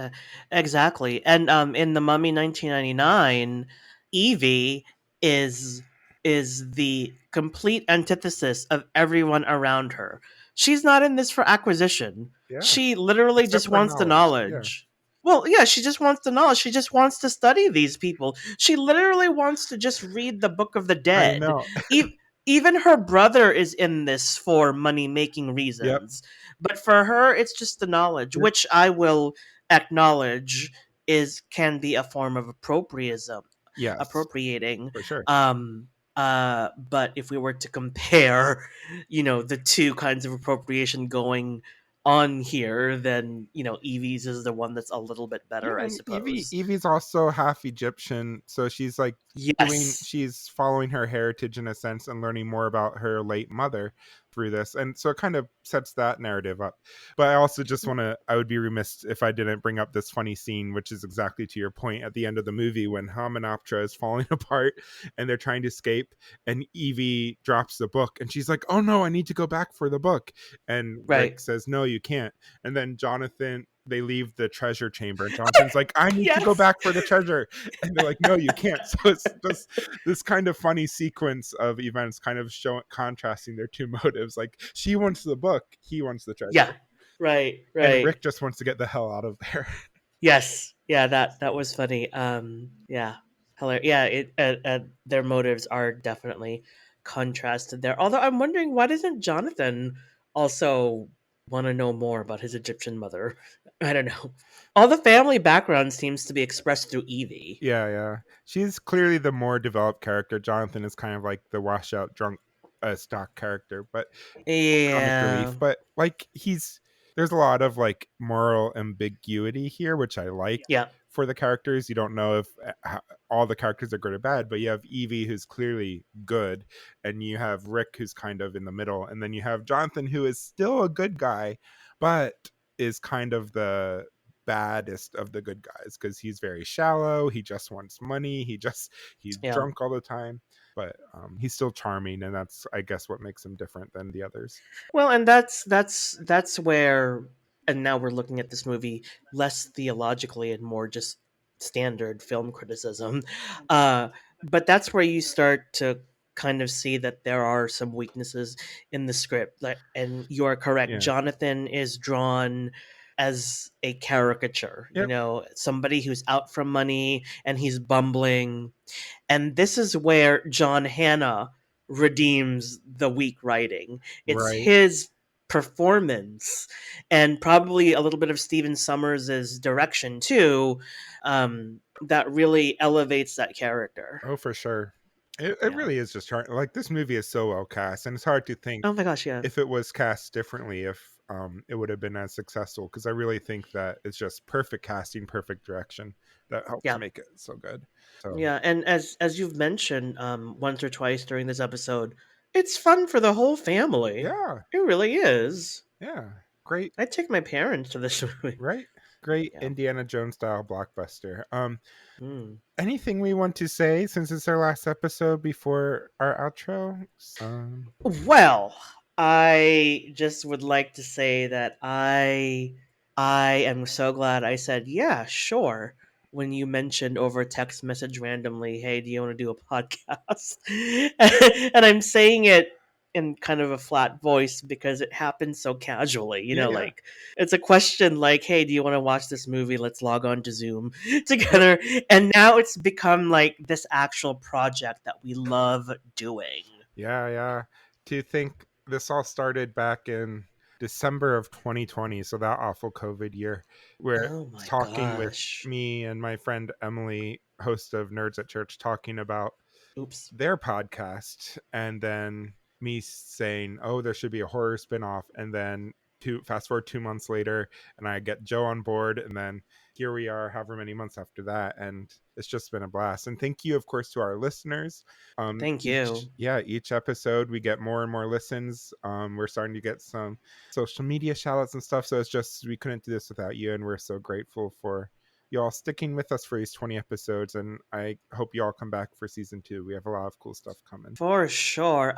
exactly. And in the Mummy 1999, Evie is is the complete antithesis of everyone around her. She's not in this for acquisition. Yeah, She literally except just for wants the knowledge. Yeah, knowledge. Well, yeah, she just wants the knowledge. She just wants to study these people. She literally wants to just read the Book of the I Dead. know. E- Even her brother is in this for money making Yep. reasons, but for her it's just the knowledge, Yep. which I will acknowledge is can be a form of appropriatism, Yes, appropriating. for sure. um but if we were to compare, the two kinds of appropriation going on here, then Evie's is the one that's a little bit Yeah, better, I and suppose. Evie's also half Egyptian, so she's like Yes. she's following her heritage in a sense and learning more about her late mother through this. And so it kind of sets that narrative up. But I also just want to, I would be remiss if I didn't bring up this funny scene, which is exactly to your point at the end of the movie when Hamunaptra is falling apart and they're trying to escape, and Evie drops the book and she's like, "Oh no, I need to go back for the book." And Rick Right. says, "No, you can't." And then Jonathan, they leave the treasure chamber and Jonathan's like, "I need to go Yes. back for the treasure." And they're like, "No, you can't." So it's just this kind of funny sequence of events kind of showing contrasting their two motives. Like she wants the book, he wants the Yeah. treasure. Right. And Right. Rick just wants to get the hell out of there. Yes, yeah, that was funny. Yeah, hilarious. Yeah, their motives are definitely contrasted there. Although I'm wondering, why doesn't Jonathan also want to know more about his Egyptian mother? I don't know. All the family background seems to be expressed through Evie. Yeah, yeah. She's clearly the more developed character. Jonathan is kind of like the washout drunk stock character, but comic Yeah, relief. But like he's, there's a lot of like moral ambiguity here, which I like yeah, for the characters. You don't know if all the characters are good or bad, but you have Evie who's clearly good, and you have Rick who's kind of in the middle, and then you have Jonathan who is still a good guy, but is kind of the baddest of the good guys because he's very shallow. He just wants money. He's yeah. drunk all the time, but he's still charming, and that's, I guess, what makes him different than the others. Well, and that's where, and now we're looking at this movie less theologically and more just standard film criticism. Uh, but that's where you start to kind of see that there are some weaknesses in the script. Like, and you are correct. Yeah. Jonathan is drawn as a caricature. Yep. Somebody who's out for money and he's bumbling, and this is where John Hannah redeems the weak writing. It's Right. his performance and probably a little bit of Stephen Sommers' direction too, that really elevates that character. Oh, for sure. It Yeah. really is just hard. Like this movie is so well cast, and it's hard to think Oh my gosh, yeah. if it was cast differently if it would have been as successful. Because I really think that it's just perfect casting, perfect direction that helps Yeah. make it so good. So Yeah, and as you've mentioned once or twice during this episode, it's fun for the whole family. yeah, It really is. yeah, great, I'd take my parents to this movie. right? Great Yeah. Indiana Jones style blockbuster. Mm. Anything we want to say since it's our last episode before our outro? Well, I just would like to say that I am so glad I said yeah, sure, when you mentioned over text message randomly, "Hey, do you want to do a podcast?" And I'm saying it in kind of a flat voice because it happened so casually. Yeah, yeah. Like it's a question like, "Hey, do you want to watch this movie? Let's log on to Zoom Yep. together." And now it's become like this actual project that we love doing. Yeah, yeah. To think this all started back in December of 2020, so that awful COVID year, where Oh my talking with gosh. me and my friend Emily, host of Nerds at Church, talking about Oops. their podcast, and then me saying, "Oh, there should be a horror spinoff," and then fast forward 2 months later, and I get Joe on board, and then here we are, however many months after that, and it's just been a blast. And thank you, of course, to our listeners. Thank you. Each episode we get more and more listens. We're starting to get some social media shout outs and stuff, so it's just we couldn't do this without you, and we're so grateful for y'all sticking with us for these 20 episodes, and I hope y'all come back for season 2. We have a lot of cool stuff coming. For sure.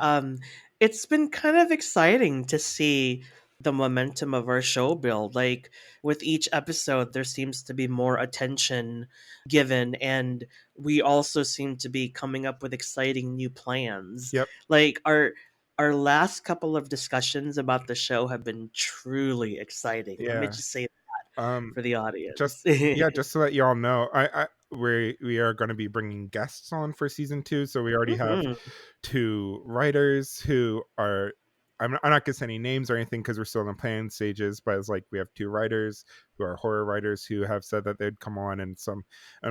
It's been kind of exciting to see the momentum of our show build. Like with each episode, there seems to be more attention given, and we also seem to be coming up with exciting new plans. Yep. Like our last couple of discussions about the show have been truly exciting. Let me Yeah. just say Um for the just audience. yeah, just so that y'all know, we are going to be bringing guests on for season 2, so we already have Mhm. 2 writers who are I'm not gonna say any names or anything because we're still in the planning stages, but it's like we have 2 writers who are horror writers who have said that they'd come on, and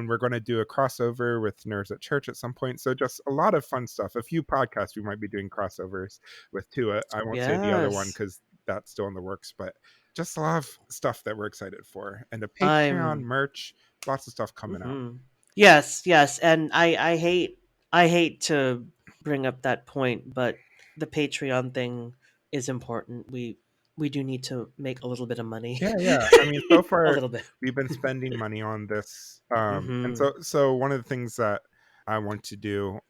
we're going to do a crossover with Nerves at Church at some point. So just a lot of fun stuff. A few podcasts we might be doing crossovers with too. I won't say the other one Yes. because that's still in the works, but just a lot of stuff that we're excited for, and the Patreon I'm merch, lots of stuff coming out. hmm Yes, yes, and I hate to bring up that point, but the Patreon thing is important. We do need to make a little bit of money. Yeah, yeah. I mean, so A far little bit. we've been spending money on this, and Hmm so one of the things that I want to do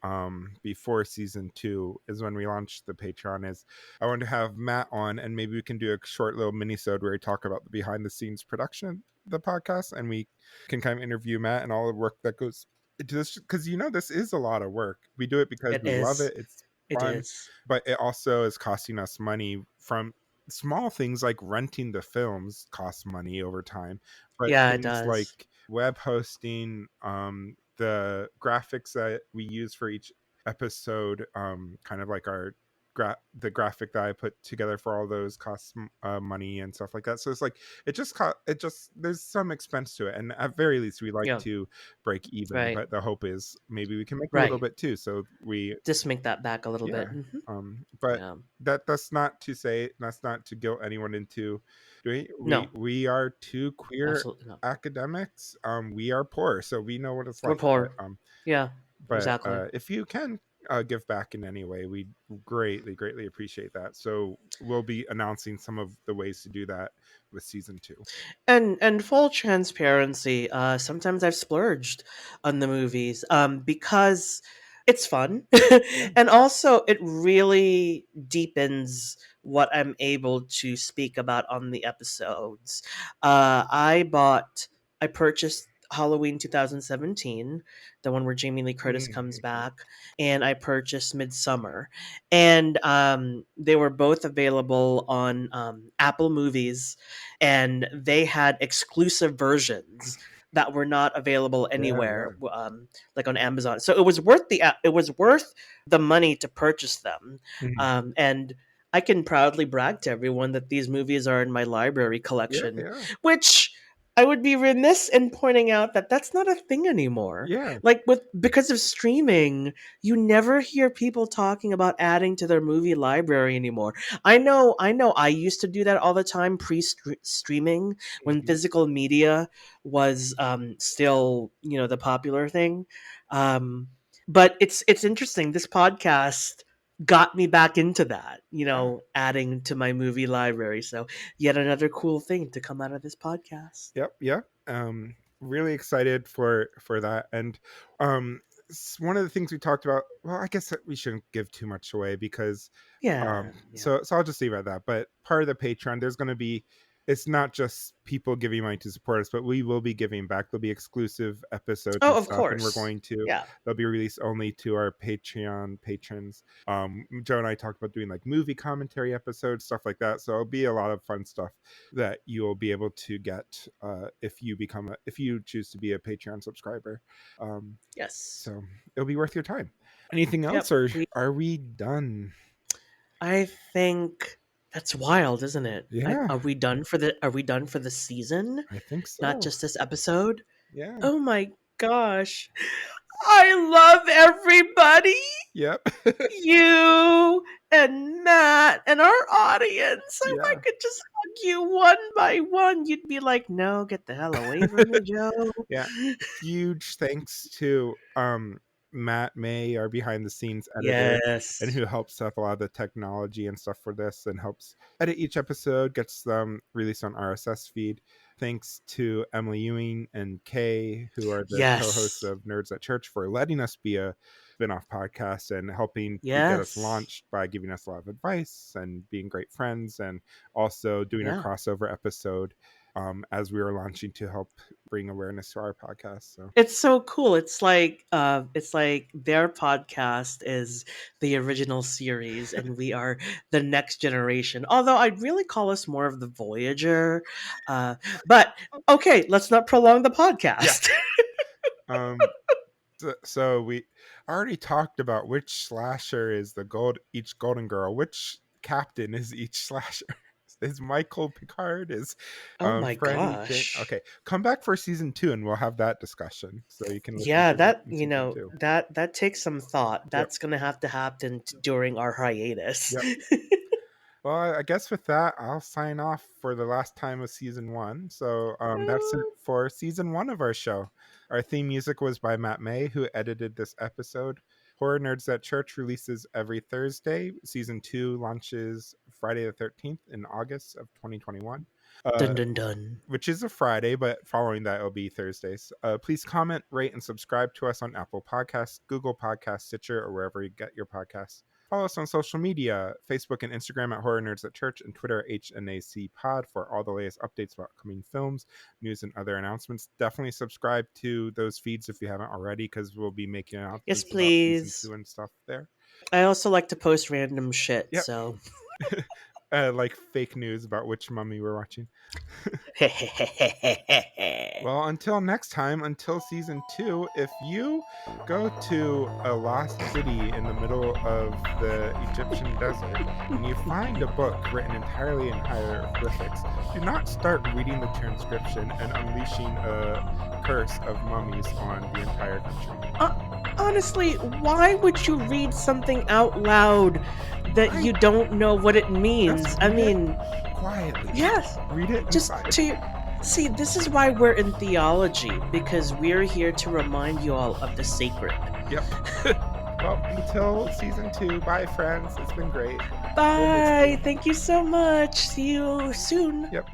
before season 2 is when we launch the Patreon. Is I want to have Matt on, and maybe we can do a short little mini-sode where we talk about the behind the scenes production of the podcast, and we can kind of interview Matt and all the work that goes into this because this is a lot of work. We do it because It we love is. it. It's It fun, is. but it also is costing us money from small things like renting the films costs money over time, but Yeah, it things does. like web hosting, the graphics that we use for each episode, kind of like the graphic that I put together for all those costs money and stuff like that. So it's like it just there's some expense to it, and at very least we like Yeah. to break even. Right. But the hope is maybe we can make a little Right. bit too. So we Just make that back a little yeah. bit. But Yeah. that's not to guilt anyone into doing. No, We are 2 queer absolutely not. academics. We are poor, so we know what it's We're like. poor. Yeah. But Exactly. if you can give back in any way, we greatly appreciate that. So we'll be announcing some of the ways to do that with season 2. And full transparency, sometimes I've splurged on the movies because it's fun Yeah. and also it really deepens what I'm able to speak about on the episodes. I purchased Halloween 2017, the one where Jamie Lee Curtis comes Mhm. back, and I purchased Midsummer, and they were both available on Apple Movies, and they had exclusive versions that were not available Yeah, anywhere, yeah. like on Amazon. So it was worth the money to purchase them, Mhm. and I can proudly brag to everyone that these movies are in my library Yeah, collection, yeah. which I would be remiss in pointing out that that's not a thing anymore. Yeah. Like because of streaming, you never hear people talking about adding to their movie library anymore. I know I used to do that all the time pre-streaming when Mhm. physical media was still, the popular thing. Um but it's interesting, this podcast got me back into that, Yeah. adding to my movie library. So yet another cool thing to come out of this podcast. Yep. Really excited for that. And um one of the things we talked about, well, I guess that we shouldn't give too much away because Yeah, yeah. so I'll just leave it at that. But part of the Patreon, there's going to be, it's not just people giving money to support us, but we will be giving back. There'll be exclusive episodes Oh, and of stuff, and we're course. going to, Yeah. they'll be released only to our Patreon patrons. Joe and I talked about doing like movie commentary episodes, stuff like that. So it'll be a lot of fun stuff that you'll be able to get if you choose to be a Patreon subscriber. Yes. So it'll be worth your time. Anything else, Yep. or are we done? I think that's wild, isn't it? Yeah, Are we done for the season? I think Not so. just this episode? Yeah. Oh my gosh. I love everybody. Yep. You and Matt and our audience. If I Yeah. could just hug you one by one, you'd be like, no, get the hell away from me, Joe. Yeah. Huge thanks to Matt May, our behind the scenes editor, and Yes. who helps set up a lot of the technology and stuff for this and helps edit each episode, gets them released on RSS feed. Thanks to Emily Ewing and Kay, who are the co-hosts Yes. of Nerds at Church, for letting us be a spin-off podcast and helping to get us Yes. launched by giving us a lot of advice and being great friends, and also doing a Yeah. crossover episode as we were launching to help bring awareness to our podcast. So It's so cool. It's like their podcast is the original series and we are the next generation. Although I'd really call us more of the Voyager. But okay, let's not prolong the podcast. so we already talked about which slasher is each golden girl, which captain is each slasher. Is Michael Picard? Is Oh my Franny Jane? gosh. Okay, come back for season 2 and we'll have that discussion. So you can listen Yeah, to that that in season 2. that takes some thought. Yep. That's gonna have to happen during our hiatus. Yep. Well, I guess with that, I'll sign off for the last time of season 1. So that's it for season 1 of our show. Our theme music was by Matt May, who edited this episode. Horror Nerds at Church releases every Thursday. Season 2 launches Friday the 13th in August of 2021. Dun dun dun. Which is a Friday, but following that, it'll be Thursdays. Please comment, rate, and subscribe to us on Apple Podcasts, Google Podcasts, Stitcher, or wherever you get your podcasts. Follow us on social media, Facebook and Instagram at Horror Nerds at Church, and Twitter at HNAC Pod for all the latest updates about upcoming films, news, and other announcements. Definitely subscribe to those feeds if you haven't already, because we'll be making announcements Yes, about season please. 2 and stuff there. I also like to post random shit, Yep. so like fake news about which mummy we're watching. Well, until next time, until season 2, if you go to a lost city in the middle of the Egyptian desert and you find a book written entirely in hieroglyphics, do not start reading the transcription and unleashing a curse of mummies on the entire country. Honestly, why would you read something out loud that you don't know what it means? Just I read it mean, quietly. yes, Read it just inside. see, this is why we're in theology, because we're here to remind you all of the sacred. Yep. Well, until season 2, bye friends. It's been great. Bye. Thank you so much. See you soon. Yep.